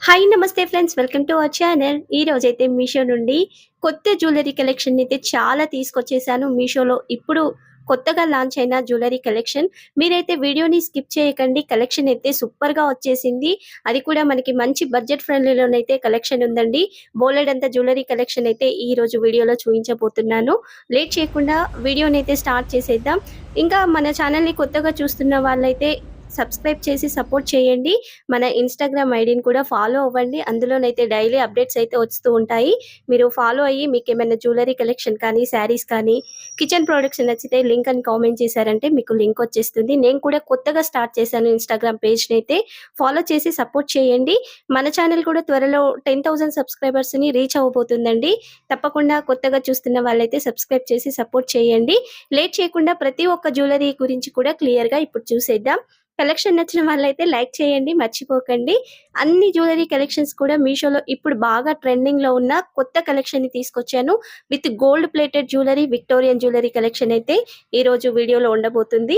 Hi నమస్తే friends, welcome to our channel. ఈ రోజైతే మీషో నుండి కొత్త జ్యువెలరీ కలెక్షన్ అయితే చాలా తీసుకొచ్చేసాను. మీషోలో ఇప్పుడు కొత్తగా లాంచ్ అయిన జ్యువెలరీ కలెక్షన్. మీరైతే వీడియోని స్కిప్ చేయకండి. కలెక్షన్ అయితే సూపర్‌గా వచ్చేసింది. అది కూడా మనకి మంచి బడ్జెట్ ఫ్రెండ్లీలోనైతే కలెక్షన్ ఉందండి. బోలెడంత జ్యువెలరీ కలెక్షన్ అయితే ఈ రోజు వీడియోలో చూయించబోతున్నాను. లేట్ చేయకుండా వీడియోనైతే స్టార్ట్ చేసేద్దాం. ఇంకా మన ఛానల్‌ని కొత్తగా చూస్తున్న వాళ్ళైతే సబ్స్క్రైబ్ చేసి సపోర్ట్ చేయండి. మన ఇన్‌స్టాగ్రామ్ ఐడీని కూడా ఫాలో అవ్వండి. అందులోనైతే డైలీ అప్డేట్స్ అయితే వస్తూ ఉంటాయి. మీరు ఫాలో అయ్యి మీకేమైనా జ్యువెలరీ కలెక్షన్ కానీ, శారీస్ కానీ, కిచెన్ ప్రొడక్ట్స్ నచ్చితే లింక్ అని కామెంట్ చేశారంటే మీకు లింక్ వచ్చేస్తుంది. నేను కూడా కొత్తగా స్టార్ట్ చేశాను ఇన్‌స్టాగ్రామ్ పేజ్‌నైతే ఫాలో చేసి సపోర్ట్ చేయండి. మన ఛానల్ కూడా త్వరలో 10,000 సబ్స్క్రైబర్స్‌ని రీచ్ అవ్వబోతుందండి. తప్పకుండా కొత్తగా చూస్తున్న వాళ్ళైతే సబ్స్క్రైబ్ చేసి సపోర్ట్ చేయండి. లేట్ చేయకుండా ప్రతి ఒక్క జ్యువెలరీ గురించి కూడా క్లియర్‌గా ఇప్పుడు చూసేద్దాం. కలెక్షన్ నచ్చిన వాళ్ళైతే లైక్ చేయండి మర్చిపోకండి. అన్ని జ్యువెలరీ కలెక్షన్స్ కూడా మీషోలో ఇప్పుడు బాగా ట్రెండింగ్‌లో ఉన్న కొత్త కలెక్షన్‌ని తీసుకొచ్చాను. With gold plated jewellery, Victorian jewellery collection అయితే ఈరోజు వీడియోలో ఉండబోతుంది.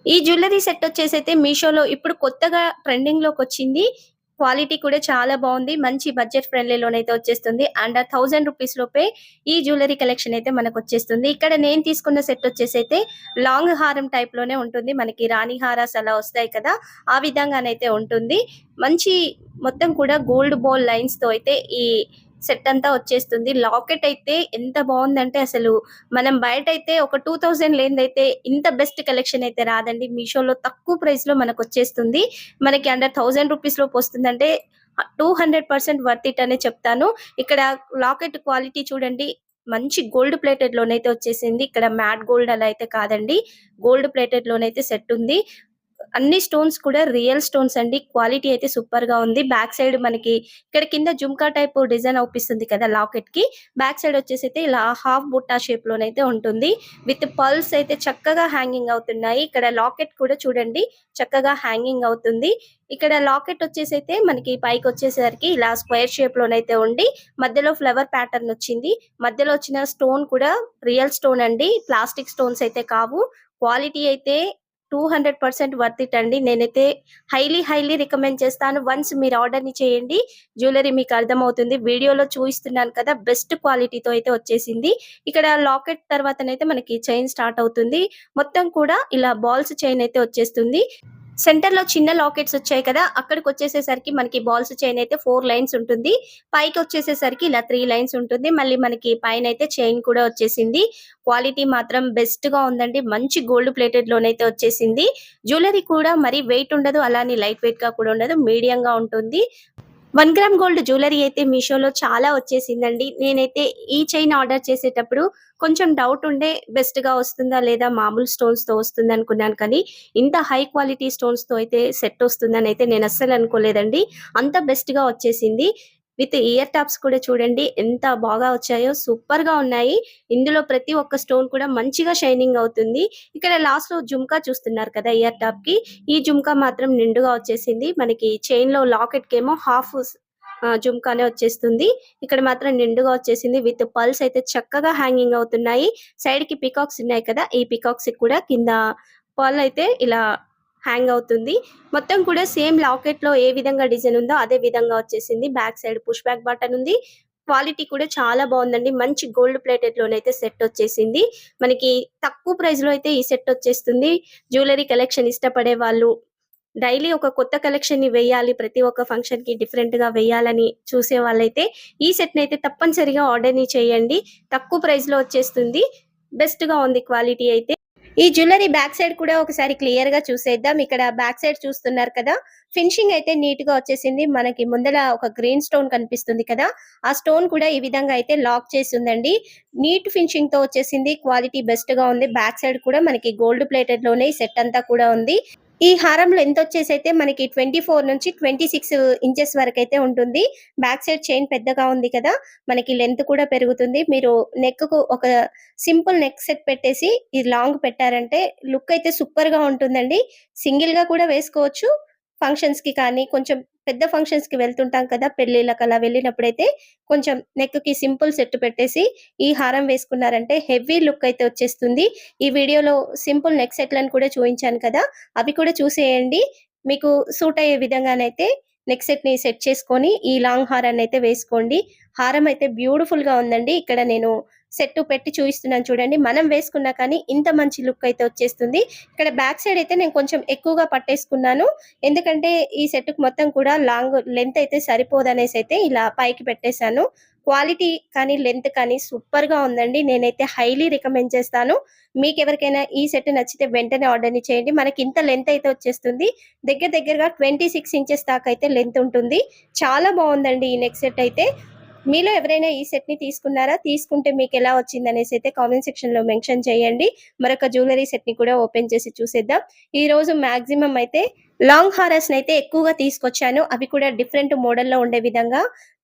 ఈ జ్యువెలరీ సెట్ వచ్చేసైతే మీషోలో ఇప్పుడు కొత్తగా ట్రెండింగ్‌లోకొచ్చింది. క్వాలిటీ కూడా చాలా బావుంది. మంచి బడ్జెట్ ఫ్రెండ్లీలోనైతే వచ్చేస్తుంది. అండ్ 1000 రూపీస్ లోపే ఈ జ్యువెలరీ కలెక్షన్ అయితే మనకొచ్చేస్తుంది. ఇక్కడ నేను తీసుకున్న సెట్ వచ్చేసైతే లాంగ్ హారం టైప్‌లోనే ఉంటుంది. మనకి రాణి హారాస్ అలా వస్తాయి కదా! ఆ విధంగానైతే ఉంటుంది. మంచి మొత్తం కూడా గోల్డ్ బాల్ లైన్స్‌తో అయితే ఈ సెట్ అంతా వచ్చేస్తుంది. లాకెట్ అయితే ఎంత బావుందంటే అసలు మనం బయటైతే ఒక 2000 లేనిదైతే ఇంత బెస్ట్ కలెక్షన్ అయితే రాదండి. మీషోలో తక్కువ ప్రైస్‌లో మనకొచ్చేస్తుంది. మనకి అండర్ 1000 రూపీస్ లోపు వస్తుందంటే 200% వర్త్ ఇట్ అనే చెప్తాను. ఇక్కడ లాకెట్ క్వాలిటీ చూడండి. మంచి గోల్డ్ ప్లేటెడ్‌లోనైతే వచ్చేసింది. ఇక్కడ మ్యాట్ గోల్డ్ అలా అయితే కాదండి. గోల్డ్ ప్లేటెడ్‌లోనైతే సెట్ ఉంది. అన్ని స్టోన్స్ కూడా రియల్ స్టోన్స్ అండి. క్వాలిటీ అయితే సూపర్‌గా ఉంది. బ్యాక్ సైడ్ మనకి ఇక్కడ కింద జుమ్కా టైప్ డిజైన్ అవుపిస్తుంది కదా లాకెట్‌కి. బ్యాక్ సైడ్ వచ్చేసైతే ఇలా హాఫ్ బుట్టా షేప్‌లోనైతే ఉంటుంది. విత్ పర్ల్స్ అయితే చక్కగా హ్యాంగింగ్ అవుతున్నాయి. ఇక్కడ లాకెట్ కూడా చూడండి చక్కగా హ్యాంగింగ్ అవుతుంది. ఇక్కడ లాకెట్ వచ్చేసైతే మనకి పైకొచ్చేసరికి ఇలా స్క్వేర్ షేప్‌లోనైతే ఉండి మధ్యలో ఫ్లవర్ ప్యాటర్న్ వచ్చింది. మధ్యలో వచ్చిన స్టోన్ కూడా రియల్ స్టోన్ అండి. ప్లాస్టిక్ స్టోన్స్ అయితే కావు. క్వాలిటీ అయితే 200% వర్త్ ఇట్ అండి. నేనైతే హైలీ రికమెండ్ చేస్తాను. వన్స్ మీరు ఆర్డర్‌ని చేయండి. జ్యువెలరీ మీకు అర్థమవుతుంది. వీడియోలో చూయిస్తున్నాను కదా! బెస్ట్ క్వాలిటీతో అయితే వచ్చేసింది. ఇక్కడ లాకెట్ తర్వాతనైతే మనకి చైన్ స్టార్ట్ అవుతుంది. మొత్తం కూడా ఇలా బాల్స్ చైన్ అయితే వచ్చేస్తుంది. సెంటర్‌లో చిన్న లాకెట్స్ వచ్చాయి కదా! అక్కడికొచ్చేసేసరికి మనకి బాల్స్ చైన్ అయితే 4 లైన్స్ ఉంటుంది. పైకొచ్చేసేసరికి ఇలా 3 లైన్స్ ఉంటుంది. మళ్ళీ మనకి పైనైతే చైన్ కూడా వచ్చేసింది. క్వాలిటీ మాత్రం బెస్ట్‌గా ఉందండి. మంచి గోల్డ్ ప్లేటెడ్‌లోనైతే వచ్చేసింది. జ్యువెలరీ కూడా మరి వెయిట్ ఉండదు. అలానే లైట్ వెయిట్‌గా కూడా ఉండదు. మీడియంగా ఉంటుంది. 1 గ్రామ్ గోల్డ్ జ్యువెలరీ అయితే మీషోలో చాలా వచ్చేసిందండి. నేనైతే ఈ చైన్ ఆర్డర్ చేసేటప్పుడు కొంచెం డౌట్ ఉండే బెస్ట్‌గా వస్తుందా? లేదా మామూలు స్టోన్స్‌తో వస్తుందనుకున్నాను కానీ, ఇంత హై క్వాలిటీ స్టోన్స్‌తో అయితే సెట్ వస్తుందనైతే నేను అస్సలు అనుకోలేదండి. అంత బెస్ట్‌గా వచ్చేసింది. విత్ ఇయర్ టాప్స్ కూడా చూడండి ఎంత బాగా వచ్చాయో సూపర్‌గా ఉన్నాయి. ఇందులో ప్రతి ఒక్క స్టోన్ కూడా మంచిగా షైనింగ్ అవుతుంది. ఇక్కడ లాస్ట్‌లో జుమ్కా చూస్తున్నారు కదా! ఇయర్ టాప్‌కి. ఈ జుమ్కా మాత్రం నిండుగా వచ్చేసింది. మనకి చైన్‌లో లాకెట్‌కేమో హాఫ్ జుమ్కానే వచ్చేస్తుంది. ఇక్కడ మాత్రం నిండుగా వచ్చేసింది. విత్ పర్ల్స్ అయితే చక్కగా హ్యాంగింగ్ అవుతున్నాయి. సైడ్‌కి పీకాక్స్ ఉన్నాయి కదా! ఈ పీకాక్స్‌కి కూడా కింద పర్ల్ అయితే ఇలా హ్యాంగ్ అవుతుంది. మొత్తం కూడా సేమ్ లాకెట్‌లో ఏ విధంగా డిజైన్ ఉందో అదే విధంగా వచ్చేసింది. Back side push back button ఉంది. క్వాలిటీ కూడా చాలా బావుందండి. మంచి గోల్డ్ ప్లేటెడ్‌లోనైతే సెట్ వచ్చేసింది. మనకి తక్కువ ప్రైస్‌లో అయితే ఈ సెట్ వచ్చేస్తుంది. జ్యువెలరీ కలెక్షన్ ఇష్టపడే వాళ్ళు డైలీ ఒక కొత్త కలెక్షన్‌ని వేయాలి. ప్రతి ఒక్క ఫంక్షన్‌కి డిఫరెంట్‌గా వేయాలని చూసే వాళ్ళైతే ఈ సెట్‌నైతే తప్పనిసరిగా ఆర్డర్‌ని చేయండి. తక్కువ ప్రైస్‌లో వచ్చేస్తుంది. బెస్ట్‌గా ఉంది క్వాలిటీ అయితే. ఈ జ్యువెలరీ బ్యాక్ సైడ్ కూడా ఒకసారి క్లియర్‌గా చూసేద్దాం. ఇక్కడ బ్యాక్ సైడ్ చూస్తున్నారు కదా! ఫినిషింగ్ అయితే నీట్‌గా వచ్చేసింది. మనకి ముందల ఒక గ్రీన్ స్టోన్ కనిపిస్తుంది కదా! ఆ స్టోన్ కూడా ఈ విధంగా అయితే లాక్ చేసి ఉందండి. నీట్ ఫినిషింగ్‌తో వచ్చేసింది. క్వాలిటీ బెస్ట్‌గా ఉంది. బ్యాక్ సైడ్ కూడా మనకి గోల్డ్ ప్లేటెడ్‌లోనే ఈ సెట్ అంతా కూడా ఉంది. ఈ హారం లెంత్ వచ్చేసైతే మనకి 24 నుంచి 26 ఇంచెస్ వరకైతే ఉంటుంది. బ్యాక్ సైడ్ చైన్ పెద్దగా ఉంది కదా! మనకి లెంత్ కూడా పెరుగుతుంది. మీరు నెక్‌కు ఒక సింపుల్ నెక్ సెట్ పెట్టేసి ఇది లాంగ్ పెట్టారంటే లుక్ అయితే సూపర్‌గా ఉంటుందండి. సింగిల్‌గా కూడా వేసుకోవచ్చు. ఫంక్షన్స్‌కి కానీ కొంచెం పెద్ద ఫంక్షన్స్‌కి వెళ్తుంటాం కదా! పెళ్ళిళ్ళకి అలా వెళ్ళినప్పుడైతే కొంచెం నెక్‌కి సింపుల్ సెట్ పెట్టేసి ఈ హారం వేసుకున్నారంటే హెవీ లుక్ అయితే వచ్చేస్తుంది. ఈ వీడియోలో సింపుల్ నెక్ సెట్‌లను కూడా చూయించాను కదా! అవి కూడా చూసేయండి. మీకు సూట్ అయ్యే విధంగానైతే నెక్ సెట్‌ని సెట్ చేసుకొని ఈ లాంగ్ హారాన్నయితే వేసుకోండి. హారం అయితే బ్యూటిఫుల్‌గా ఉందండి. ఇక్కడ నేను సెట్ పెట్టి చూయిస్తున్నాను చూడండి. మనం వేసుకున్నా కానీ ఇంత మంచి లుక్ అయితే వచ్చేస్తుంది. ఇక్కడ బ్యాక్ సైడ్ అయితే నేను కొంచెం ఎక్కువగా పట్టేసుకున్నాను. ఎందుకంటే ఈ సెట్‌కి మొత్తం కూడా లాంగ్ లెంత్ అయితే సరిపోదనేసి అయితే ఇలా పైకి పెట్టేసాను. క్వాలిటీ కానీ, లెంత్ కానీ సూపర్‌గా ఉందండి. నేనైతే హైలీ రికమెండ్ చేస్తాను. మీకెవరికైనా ఈ సెట్ నచ్చితే వెంటనే ఆర్డర్‌ని చేయండి. మనకి ఇంత లెంత్ అయితే వచ్చేస్తుంది. దగ్గరగా 26 ఇంచెస్ దాకా అయితే లెంత్ ఉంటుంది. చాలా బావుందండి ఈ నెక్ సెట్ అయితే. మీలో ఎవరైనా ఈ సెట్‌ని తీసుకున్నారా? తీసుకుంటే మీకెలా వచ్చిందనేసి అయితే కామెంట్ సెక్షన్‌లో మెన్షన్ చేయండి. మరొక జ్యువెలరీ సెట్‌ని కూడా ఓపెన్ చేసి చూసేద్దాం. ఈరోజు మాక్సిమం అయితే లాంగ్ హారస్‌నైతే ఎక్కువగా తీసుకొచ్చాను. అవి కూడా డిఫరెంట్ మోడల్‌లో ఉండే విధంగా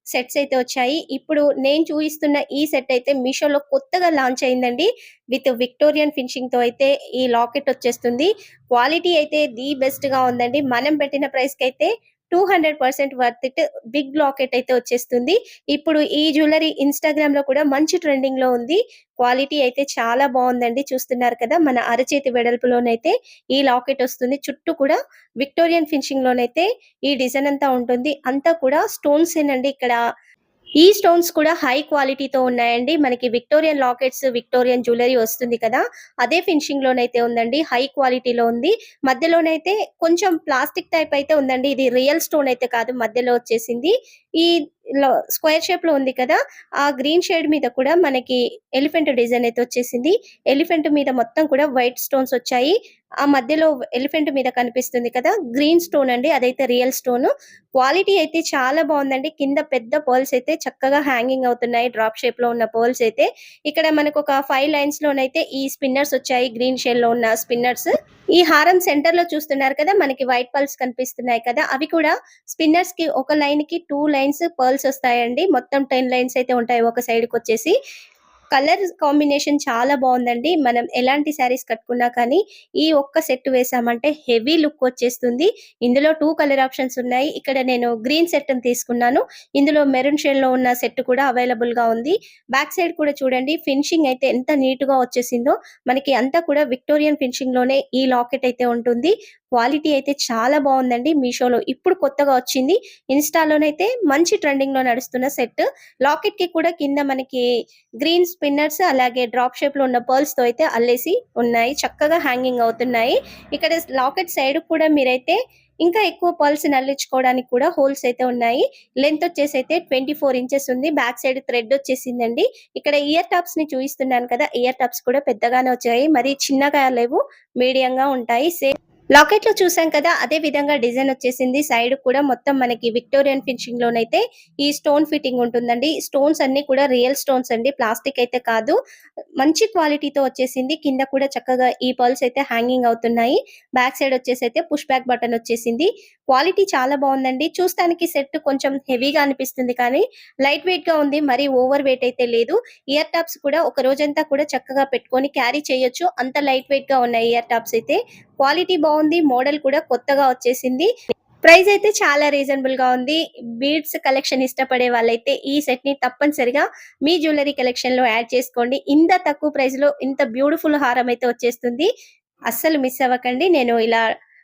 సెట్స్ అయితే వచ్చాయి. ఇప్పుడు నేను చూయిస్తున్న ఈ సెట్ అయితే మీషోలో కొత్తగా లాంచ్ అయిందండి. విత్ విక్టోరియన్ ఫినిషింగ్‌తో అయితే ఈ లాకెట్ వచ్చేస్తుంది. క్వాలిటీ అయితే ది బెస్ట్‌గా ఉందండి. మనం పెట్టిన ప్రైస్‌కైతే 200% వర్త్ ఇట్. బిగ్ లాకెట్ అయితే వచ్చేస్తుంది. ఇప్పుడు ఈ జ్యువెలరీ ఇన్‌స్టాగ్రామ్‌లో కూడా మంచి ట్రెండింగ్‌లో ఉంది. క్వాలిటీ అయితే చాలా బావుందండి. చూస్తున్నారు కదా! మన అరచేతి వెడల్పులోనైతే ఈ లాకెట్ వస్తుంది. చుట్టూ కూడా విక్టోరియన్ ఫినిషింగ్‌లోనైతే ఈ డిజైన్ అంతా ఉంటుంది. అంతా కూడా స్టోన్సేనండి ఇక్కడ. ఈ స్టోన్స్ కూడా హై క్వాలిటీతో ఉన్నాయండి. మనకి విక్టోరియన్ లాకెట్స్, విక్టోరియన్ జ్యువెలరీ వస్తుంది కదా! అదే ఫినిషింగ్‌లోనైతే ఉందండి. హై క్వాలిటీలో ఉంది. మధ్యలోనైతే కొంచెం ప్లాస్టిక్ టైప్ అయితే ఉందండి. ఇది రియల్ స్టోన్ అయితే కాదు మధ్యలో వచ్చేసింది. ఈ స్క్వేర్ షేప్‌లో ఉంది కదా! ఆ గ్రీన్ షేడ్ మీద కూడా మనకి ఎలిఫెంట్ డిజైన్ అయితే వచ్చేసింది. ఎలిఫెంట్ మీద మొత్తం కూడా వైట్ స్టోన్స్ వచ్చాయి. ఆ మధ్యలో ఎలిఫెంట్ మీద కనిపిస్తుంది కదా! గ్రీన్ స్టోన్ అండి. అదైతే రియల్ స్టోను. క్వాలిటీ అయితే చాలా బావుందండి. కింద పెద్ద పర్ల్స్ అయితే చక్కగా హ్యాంగింగ్ అవుతున్నాయి. డ్రాప్ షేప్‌లో ఉన్న పర్ల్స్ అయితే. ఇక్కడ మనకొక 5 లైన్స్‌లోనైతే ఈ స్పిన్నర్స్ వచ్చాయి. గ్రీన్ షేడ్‌లో ఉన్న స్పిన్నర్స్. ఈ హారం సెంటర్‌లో చూస్తున్నారు కదా! మనకి వైట్ పర్ల్స్ కనిపిస్తున్నాయి కదా! అవి కూడా స్పిన్నర్స్‌కి ఒక లైన్‌కి 2 లైన్స్ పర్ల్స్ వస్తాయండి. మొత్తం 10 లైన్స్ అయితే ఉంటాయి ఒక సైడ్‌కొచ్చేసి. కలర్ కాంబినేషన్ చాలా బావుందండి. మనం ఎలాంటి శారీస్ కట్టుకున్నా కానీ, ఈ ఒక్క సెట్ వేసామంటే హెవీ లుక్ వచ్చేస్తుంది. ఇందులో 2 కలర్ ఆప్షన్స్ ఉన్నాయి. ఇక్కడ నేను గ్రీన్ సెట్‌ని తీసుకున్నాను. ఇందులో మెరూన్ షేడ్‌లో ఉన్న సెట్ కూడా అవైలబుల్‌గా ఉంది. బ్యాక్ సైడ్ కూడా చూడండి ఫినిషింగ్ అయితే ఎంత నీట్‌గా వచ్చేసిందో. మనకి అంతా కూడా విక్టోరియన్ ఫినిషింగ్‌లోనే ఈ లాకెట్ అయితే ఉంటుంది. క్వాలిటీ అయితే చాలా బావుందండి. మీషోలో ఇప్పుడు కొత్తగా వచ్చింది. ఇన్‌స్టాలోనైతే మంచి ట్రెండింగ్‌లో నడుస్తున్న సెట్. లాకెట్‌కి కూడా కింద మనకి గ్రీన్ స్పిన్నర్స్ అలాగే డ్రాప్ షేప్‌లో ఉన్న పర్ల్స్‌తో అయితే అల్లేసి ఉన్నాయి. చక్కగా హ్యాంగింగ్ అవుతున్నాయి. ఇక్కడ లాకెట్ సైడ్‌కి కూడా మీరైతే ఇంకా ఎక్కువ పర్ల్స్‌ని అల్లించుకోవడానికి కూడా హోల్స్ అయితే ఉన్నాయి. లెంత్ వచ్చేసి అయితే 24 ఇంచెస్ ఉంది. బ్యాక్ సైడ్ థ్రెడ్ వచ్చేసిందండి. ఇక్కడ ఇయర్ టాప్స్‌ని చూయిస్తున్నాను కదా! ఇయర్ టాప్స్ కూడా పెద్దగానే వచ్చాయి. మరి చిన్నగా లేవు. మీడియంగా ఉంటాయి. లాకెట్‌లో చూసాం కదా! అదే విధంగా డిజైన్ వచ్చేసింది. సైడ్ కూడా మొత్తం మనకి విక్టోరియన్ ఫినిషింగ్‌లోనైతే ఈ స్టోన్ ఫిట్టింగ్ ఉంటుందండి. స్టోన్స్ అన్నీ కూడా రియల్ స్టోన్స్ అండి. ప్లాస్టిక్ అయితే కాదు. మంచి క్వాలిటీతో వచ్చేసింది. కింద కూడా చక్కగా ఈ పర్ల్స్ అయితే హ్యాంగింగ్ అవుతున్నాయి. బ్యాక్ సైడ్ వచ్చేసైతే పుష్ బ్యాక్ బటన్ వచ్చేసింది. క్వాలిటీ చాలా బావుందండి. చూస్తానికి సెట్ కొంచెం హెవీగా అనిపిస్తుంది కానీ లైట్ వెయిట్‌గా ఉంది. మరీ ఓవర్ వెయిట్ అయితే లేదు. ఇయర్ టాప్స్ కూడా ఒక రోజంతా కూడా చక్కగా పెట్టుకొని క్యారీ చేయొచ్చు. అంత లైట్ వెయిట్‌గా ఉన్నాయి ఇయర్ టాప్స్ అయితే. క్వాలిటీ బావుంది. మోడల్ కూడా కొత్తగా వచ్చేసింది. ప్రైస్ అయితే చాలా రీజనబుల్‌గా ఉంది. బీడ్స్ కలెక్షన్ ఇష్టపడే వాళ్ళైతే ఈ సెట్‌ని తప్పనిసరిగా మీ జ్యువెలరీ కలెక్షన్‌లో యాడ్ చేసుకోండి. ఇంత తక్కువ ప్రైస్‌లో ఇంత బ్యూటిఫుల్ హారం అయితే వచ్చేస్తుంది. అస్సలు మిస్ అవ్వకండి. నేను ఇలా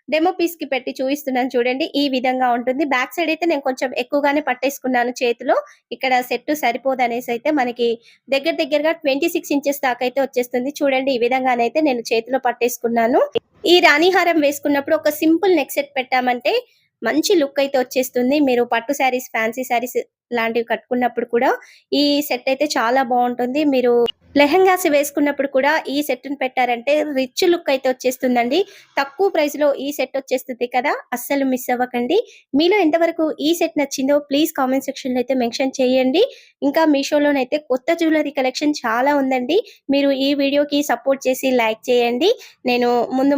డెమో పీస్‌కి పెట్టి చూయిస్తున్నాను చూడండి. ఈ విధంగా ఉంటుంది. బ్యాక్ సైడ్ అయితే నేను కొంచెం ఎక్కువగానే పట్టేసుకున్నాను చేతిలో. ఇక్కడ సెట్ సరిపోదనేసి అయితే మనకి దగ్గరగా 26 ఇంచెస్ దాకా అయితే వచ్చేస్తుంది. చూడండి ఈ విధంగానైతే నేను చేతిలో పట్టేసుకున్నాను. ఈ రాణి హారం వేసుకున్నప్పుడు ఒక సింపుల్ నెక్ సెట్ పెట్టామంటే మంచి లుక్ అయితే వచ్చేస్తుంది. మీరు పట్టు శారీస్, ఫ్యాన్సీ శారీస్ లాంటివి కట్టుకున్నప్పుడు కూడా ఈ సెట్ అయితే చాలా బావుంటుంది. మీరు లెహెంగాస్ వేసుకున్నప్పుడు కూడా ఈ సెట్‌ని పెట్టారంటే రిచ్ లుక్ అయితే వచ్చేస్తుందండి. తక్కువ ప్రైస్‌లో ఈ సెట్ వచ్చేస్తుంది కదా! అస్సలు మిస్ అవ్వకండి. మీలో ఎంతవరకు ఈ సెట్ నచ్చిందో ప్లీజ్ కామెంట్ సెక్షన్‌లో అయితే మెన్షన్ చేయండి. ఇంకా మీషోలోనైతే కొత్త జ్యువెలరీ కలెక్షన్ చాలా ఉందండి. మీరు ఈ వీడియోకి సపోర్ట్ చేసి లైక్ చేయండి. నేను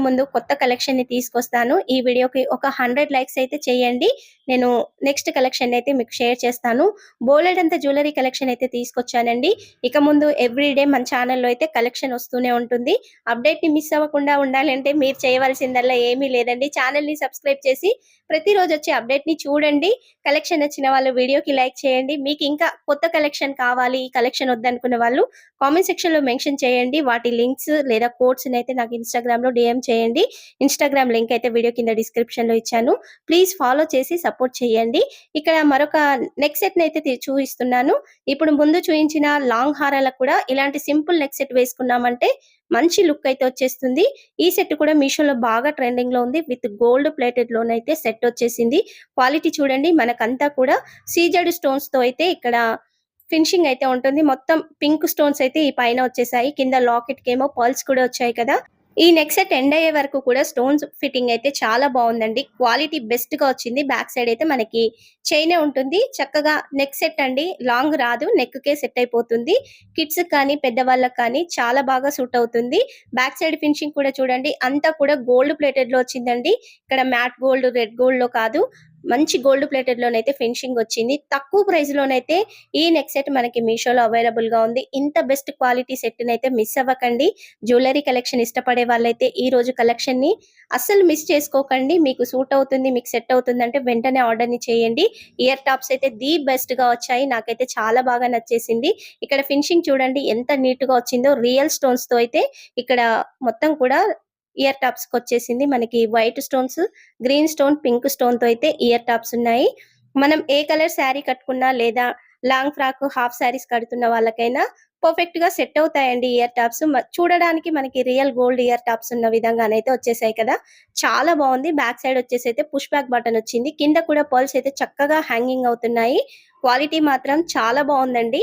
ముందు కొత్త కలెక్షన్‌ని తీసుకొస్తాను. ఈ వీడియోకి ఒక 100 లైక్స్ అయితే చేయండి. నేను నెక్స్ట్ కలెక్షన్ అయితే మీకు షేర్ చేస్తాను. బోలెడంత జ్యువెలరీ కలెక్షన్ అయితే తీసుకొచ్చానండి. ఇక ముందు ఎవ్రీడే మన ఛానల్‌లో అయితే కలెక్షన్ వస్తూనే ఉంటుంది. అప్డేట్‌ని మిస్ అవ్వకుండా ఉండాలంటే మీరు చేయవలసిందల్లా ఏమీ లేదండి. ఛానల్‌ని సబ్స్క్రైబ్ చేసి ప్రతిరోజు వచ్చే అప్డేట్‌ని చూడండి. కలెక్షన్ నచ్చిన వాళ్ళు వీడియోకి లైక్ చేయండి. మీకు ఇంకా కొత్త కలెక్షన్ కావాలి, ఈ కలెక్షన్ వద్దనుకున్న వాళ్ళు కామెంట్ సెక్షన్‌లో మెన్షన్ చేయండి. వాటి లింక్స్ లేదా కోడ్స్‌నైతే నాకు ఇన్‌స్టాగ్రామ్‌లో డీఎం చేయండి. ఇన్‌స్టాగ్రామ్ లింక్ అయితే వీడియో కింద డిస్క్రిప్షన్‌లో ఇచ్చాను. ప్లీజ్ ఫాలో చేసి సపోర్ట్ చేయండి. ఇక్కడ మరొక నెక్ సెట్‌నైతే చూయిస్తున్నాను. ఇప్పుడు ముందు చూయించిన లాంగ్ హారాలకు కూడా ఇలాంటి సింపుల్ నెక్ సెట్ వేసుకున్నామంటే మంచి లుక్ అయితే వచ్చేస్తుంది. ఈ సెట్ కూడా మీషోలో బాగా ట్రెండింగ్‌లో ఉంది. విత్ గోల్డ్ ప్లేటెడ్ లోనైతే సెట్ వచ్చేసింది. క్వాలిటీ చూడండి మనకంతా కూడా సీజెడ్ స్టోన్స్‌తో అయితే ఇక్కడ ఫినిషింగ్ అయితే ఉంటుంది. మొత్తం పింక్ స్టోన్స్ అయితే ఈ పైన వచ్చేసాయి. కింద లాకెట్‌కేమో పర్ల్స్ కూడా వచ్చాయి కదా! ఈ నెక్ సెట్ ఎండ్ అయ్యే వరకు కూడా స్టోన్స్ ఫిట్టింగ్ అయితే చాలా బావుందండి. క్వాలిటీ బెస్ట్‌గా వచ్చింది. బ్యాక్ సైడ్ అయితే మనకి చైనే ఉంటుంది. చక్కగా నెక్ సెట్ అండి. లాంగ్ రాదు. నెక్‌కే సెట్ అయిపోతుంది. కిడ్స్‌కి కానీ, పెద్దవాళ్ళకి కానీ చాలా బాగా సూట్ అవుతుంది. బ్యాక్ సైడ్ ఫినిషింగ్ కూడా చూడండి. అంతా కూడా గోల్డ్ ప్లేటెడ్‌లో వచ్చిందండి. ఇక్కడ మ్యాట్ గోల్డ్, రెడ్ గోల్డ్‌లో కాదు. మంచి గోల్డ్ ప్లేటెడ్‌లోనైతే ఫినిషింగ్ వచ్చింది. తక్కువ ప్రైస్‌లోనైతే ఈ నెక్ సెట్ మనకి మీషోలో అవైలబుల్‌గా ఉంది. ఇంత బెస్ట్ క్వాలిటీ సెట్‌నైతే మిస్ అవ్వకండి. జ్యువెల్లరీ కలెక్షన్ ఇష్టపడే వాళ్ళైతే ఈ రోజు కలెక్షన్‌ని అస్సలు మిస్ చేసుకోకండి. మీకు సూట్ అవుతుంది, మీకు సెట్ అవుతుందంటే వెంటనే ఆర్డర్‌ని చేయండి. ఇయర్ టాప్స్ అయితే ది బెస్ట్‌గా వచ్చాయి. నాకైతే చాలా బాగా నచ్చేసింది. ఇక్కడ ఫినిషింగ్ చూడండి ఎంత నీట్‌గా వచ్చిందో. రియల్ స్టోన్స్‌తో అయితే ఇక్కడ మొత్తం కూడా ఇయర్ టాప్స్‌కొచ్చేసింది. మనకి white stones, green stone, pink స్టోన్‌తో అయితే ఇయర్ టాప్స్ ఉన్నాయి. మనం ఏ కలర్ శారీ కట్టుకున్నా లేదా లాంగ్ ఫ్రాక్, హాఫ్ శారీస్ కడుతున్న వాళ్ళకైనా పర్ఫెక్ట్‌గా సెట్ అవుతాయండి ఇయర్ టాప్స్. చూడడానికి మనకి రియల్ గోల్డ్ ఇయర్ టాప్స్ ఉన్న విధంగానైతే వచ్చేసాయి కదా! చాలా బావుంది. బ్యాక్ సైడ్ వచ్చేసైతే పుష్ బ్యాక్ బటన్ వచ్చింది. కింద కూడా పర్ల్స్ అయితే చక్కగా హ్యాంగింగ్ అవుతున్నాయి. క్వాలిటీ మాత్రం చాలా బావుందండి.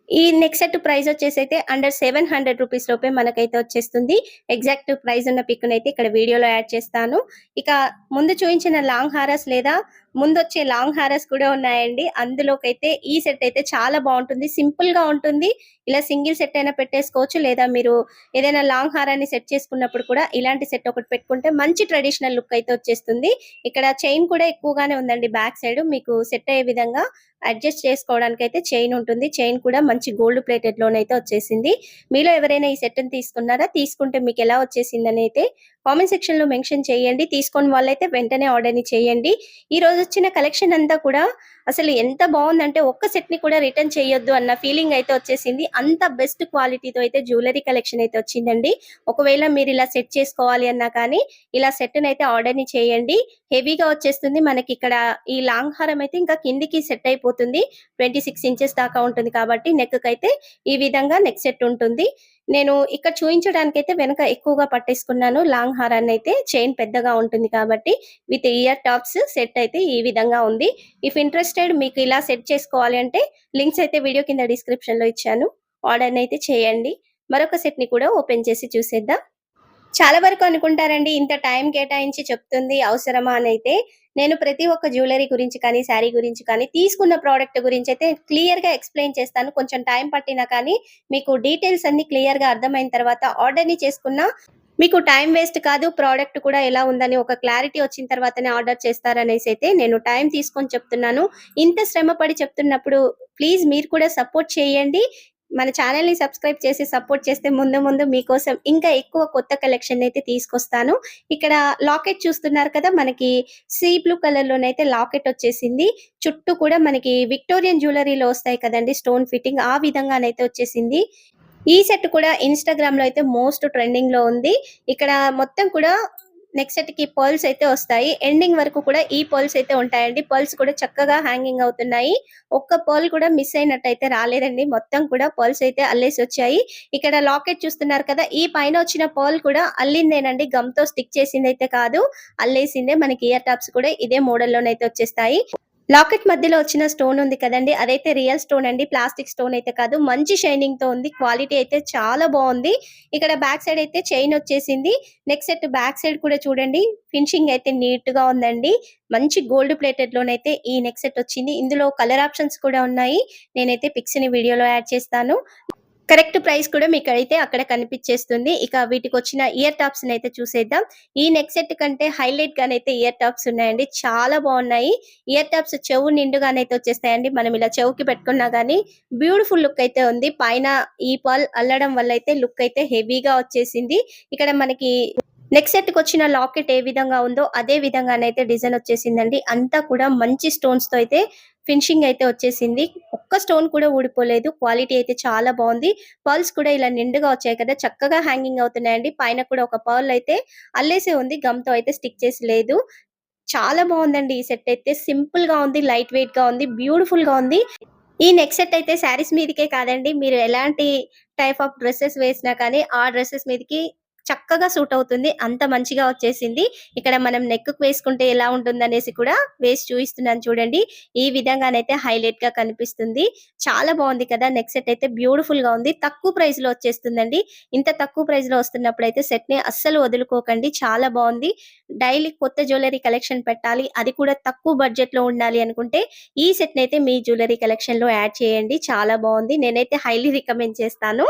ఈ నెక్ సెట్ ప్రైస్ వచ్చేసైతే అండర్ 700 రూపీస్ లోపే మనకైతే వచ్చేస్తుంది. ఎగ్జాక్ట్ ప్రైస్ ఉన్న పిక్‌నైతే ఇక్కడ వీడియోలో యాడ్ చేస్తాను. ఇక ముందు చూయించిన లాంగ్ హారస్ లేదా ముందొచ్చే లాంగ్ హారస్ కూడా ఉన్నాయండి. అందులోకైతే ఈ సెట్ అయితే చాలా బావుంటుంది. సింపుల్‌గా ఉంటుంది. ఇలా సింగిల్ సెట్ అయినా పెట్టేసుకోవచ్చు. లేదా మీరు ఏదైనా లాంగ్ హారాన్ని సెట్ చేసుకున్నప్పుడు కూడా ఇలాంటి సెట్ ఒకటి పెట్టుకుంటే మంచి ట్రెడిషనల్ లుక్ అయితే వచ్చేస్తుంది. ఇక్కడ చైన్ కూడా ఎక్కువగానే ఉందండి బ్యాక్ సైడ్. మీకు సెట్ అయ్యే విధంగా అడ్జస్ట్ చేసుకోవడానికైతే చైన్ ఉంటుంది. చైన్ కూడా మంచి గోల్డ్ ప్లేటెడ్‌లోనైతే వచ్చేసింది. మీలో ఎవరైనా ఈ సెట్‌ని తీసుకున్నారా? తీసుకుంటే మీకెలా వచ్చేసిందనైతే కామెంట్ సెక్షన్‌లో మెన్షన్ చేయండి. తీసుకోని వాళ్ళైతే వెంటనే ఆర్డర్‌ని చేయండి. ఈ రోజొచ్చిన కలెక్షన్ అంతా కూడా అసలు ఎంత బావుందంటే ఒక్క సెట్‌ని కూడా రిటర్న్ చేయొద్దు అన్న ఫీలింగ్ అయితే వచ్చేసింది. అంత బెస్ట్ క్వాలిటీతో అయితే జ్యువెల్లరీ కలెక్షన్ అయితే వచ్చిందండి. ఒకవేళ మీరిలా సెట్ చేసుకోవాలి అన్నా కానీ ఇలా సెట్‌నైతే ఆర్డర్‌ని చేయండి. హెవీగా వచ్చేస్తుంది. మనకిక్కడ ఈ లాంగ్ హారం అయితే ఇంకా కిందికి సెట్ అయిపోతుంది. 26 ఇంచెస్ దాకా ఉంటుంది కాబట్టి నెక్‌కైతే ఈ విధంగా నెక్ సెట్ ఉంటుంది. నేను ఇక్కడ చూయించడానికైతే వెనక ఎక్కువగా పట్టేసుకున్నాను. లాంగ్ హారాన్నయితే చైన్ పెద్దగా ఉంటుంది కాబట్టి విత్ ఇయర్ టాప్స్ సెట్ అయితే ఈ విధంగా ఉంది. ఇఫ్ ఇంట్రెస్టెడ్ మీకు ఇలా సెట్ చేసుకోవాలి అంటే లింక్స్ అయితే వీడియో కింద డిస్క్రిప్షన్‌లో ఇచ్చాను. ఆర్డర్‌నైతే చేయండి. మరొక సెట్‌ని కూడా ఓపెన్ చేసి చూసేద్దాం. చాలా వరకు అనుకుంటారండి ఇంత టైం కేటాయించి చెప్తుంది అవసరమా అనైతే. నేను ప్రతి ఒక్క జ్యువెల్లరీ గురించి కానీ, శారీ గురించి కానీ, తీసుకున్న ప్రొడక్ట్ గురించైతే క్లియర్‌గా ఎక్స్‌ప్లెయిన్ చేస్తాను. కొంచెం టైం పట్టినా కానీ మీకు డీటెయిల్స్ అన్నీ క్లియర్‌గా అర్థమైన తర్వాత ఆర్డర్‌ని చేసుకున్నా మీకు టైం వేస్ట్ కాదు. ప్రొడక్ట్ కూడా ఎలా ఉందని ఒక క్లారిటీ వచ్చిన తర్వాతనే ఆర్డర్ చేస్తారనేసైతే నేను టైం తీసుకొని చెప్తున్నాను. ఇంత శ్రమపడి చెప్తున్నప్పుడు ప్లీజ్ మీరు కూడా సపోర్ట్ చేయండి. మన ఛానెల్‌ని సబ్స్క్రైబ్ చేసి సపోర్ట్ చేస్తే ముందు ముందు మీకోసం ఇంకా ఎక్కువ కొత్త కలెక్షన్ అయితే తీసుకొస్తాను. ఇక్కడ లాకెట్ చూస్తున్నారు కదా! మనకి సీ బ్లూ కలర్‌లోనైతే లాకెట్ వచ్చేసింది. చుట్టూ కూడా మనకి విక్టోరియన్ జ్యువెల్లరీలో వస్తాయి కదండీ! స్టోన్ ఫిట్టింగ్ ఆ విధంగానైతే వచ్చేసింది. ఈ సెట్ కూడా ఇన్‌స్టాగ్రామ్‌లో అయితే మోస్ట్ ట్రెండింగ్‌లో ఉంది. ఇక్కడ మొత్తం కూడా నెక్ సెట్‌కి పర్ల్స్ అయితే వస్తాయి. ఎండింగ్ వరకు కూడా ఈ పర్ల్స్ అయితే ఉంటాయండి. పర్ల్స్ కూడా చక్కగా హ్యాంగింగ్ అవుతున్నాయి. ఒక్క పర్ల్ కూడా మిస్ అయినట్టయితే రాలేదండి. మొత్తం కూడా పర్ల్స్ అయితే అల్లేసొచ్చాయి. ఇక్కడ లాకెట్ చూస్తున్నారు కదా! ఈ పైన వచ్చిన పర్ల్ కూడా అల్లిందేనండి. గమ్‌తో స్టిక్ చేసిందైతే కాదు. అల్లేసిందే. మనకి ఇయర్ టాప్స్ కూడా ఇదే మోడల్‌లోనైతే వచ్చేస్తాయి. లాకెట్ మధ్యలో వచ్చిన స్టోన్ ఉంది కదండీ! అదైతే రియల్ స్టోన్ అండి. ప్లాస్టిక్ స్టోన్ అయితే కాదు. మంచి షైనింగ్‌తో ఉంది. క్వాలిటీ అయితే చాలా బావుంది. ఇక్కడ బ్యాక్ సైడ్ అయితే చైన్ వచ్చేసింది. నెక్ సెట్ బ్యాక్ సైడ్ కూడా చూడండి. ఫినిషింగ్ అయితే నీట్‌గా ఉందండి. మంచి గోల్డ్ ప్లేటెడ్‌లోనైతే ఈ నెక్ సెట్ వచ్చింది. ఇందులో కలర్ ఆప్షన్స్ కూడా ఉన్నాయి. నేనైతే పిక్స్‌ని వీడియోలో యాడ్ చేస్తాను. కరెక్ట్ ప్రైస్ కూడా మీకైతే అక్కడ కనిపిచ్చేస్తుంది. ఇక వీటికొచ్చిన ఇయర్ టాప్స్‌నైతే చూసేద్దాం. ఈ నెక్ సెట్ కంటే హైలైట్‌గానైతే ఇయర్ టాప్స్ ఉన్నాయండి. చాలా బావున్నాయి. ఇయర్ టాప్స్ చెవు నిండుగానైతే వచ్చేస్తాయండి. మనం ఇలా చెవుకి పెట్టుకున్నా గానీ బ్యూటిఫుల్ లుక్ అయితే ఉంది. పైన ఈ పర్ల్ అల్లడం వల్లైతే లుక్ అయితే హెవీగా వచ్చేసింది. ఇక్కడ మనకి నెక్ సెట్‌కొచ్చిన లాకెట్ ఏ విధంగా ఉందో అదే విధంగానైతే డిజైన్ వచ్చేసిందండి. అంతా కూడా మంచి స్టోన్స్‌తో అయితే ఫినిషింగ్ అయితే వచ్చేసింది. ఒక్క స్టోన్ కూడా ఊడిపోలేదు. క్వాలిటీ అయితే చాలా బావుంది. పర్ల్స్ కూడా ఇలా నిండుగా వచ్చాయి కదా! చక్కగా హ్యాంగింగ్ అవుతున్నాయండి. పైన కూడా ఒక పర్ల్ అయితే అల్లేసే ఉంది. గమ్‌తో అయితే స్టిక్ చేసి లేదు. చాలా బావుందండి ఈ సెట్ అయితే. సింపుల్‌గా ఉంది. లైట్ వెయిట్‌గా ఉంది. బ్యూటిఫుల్‌గా ఉంది. ఈ నెక్ సెట్ అయితే శారీస్ మీదకే కాదండి. మీరు ఎలాంటి టైప్ ఆఫ్ డ్రెసెస్ వేసినా కానీ, ఆ డ్రెసెస్ మీదకి చక్కగా సూట్ అవుతుంది. అంత మంచిగా వచ్చేసింది. ఇక్కడ మనం నెక్‌కి వేసుకుంటే ఎలా ఉంటుందనేసి కూడా వేసి చూయిస్తున్నాను చూడండి. ఈ విధంగానైతే హైలైట్‌గా కనిపిస్తుంది. చాలా బావుంది కదా! నెక్ సెట్ అయితే బ్యూటిఫుల్‌గా ఉంది. తక్కువ ప్రైస్‌లో వచ్చేస్తుందండి. ఇంత తక్కువ ప్రైస్‌లో వస్తున్నప్పుడైతే సెట్‌ని అస్సలు వదులుకోకండి. చాలా బావుంది. డైలీ కొత్త జ్యువెల్లరీ కలెక్షన్ పెట్టాలి. అది కూడా తక్కువ బడ్జెట్‌లో ఉండాలి అనుకుంటే ఈ సెట్‌నైతే మీ జ్యువెల్లరీ కలెక్షన్‌లో యాడ్ చేయండి. చాలా బావుంది. నేనైతే హైలీ రికమెండ్ చేస్తాను.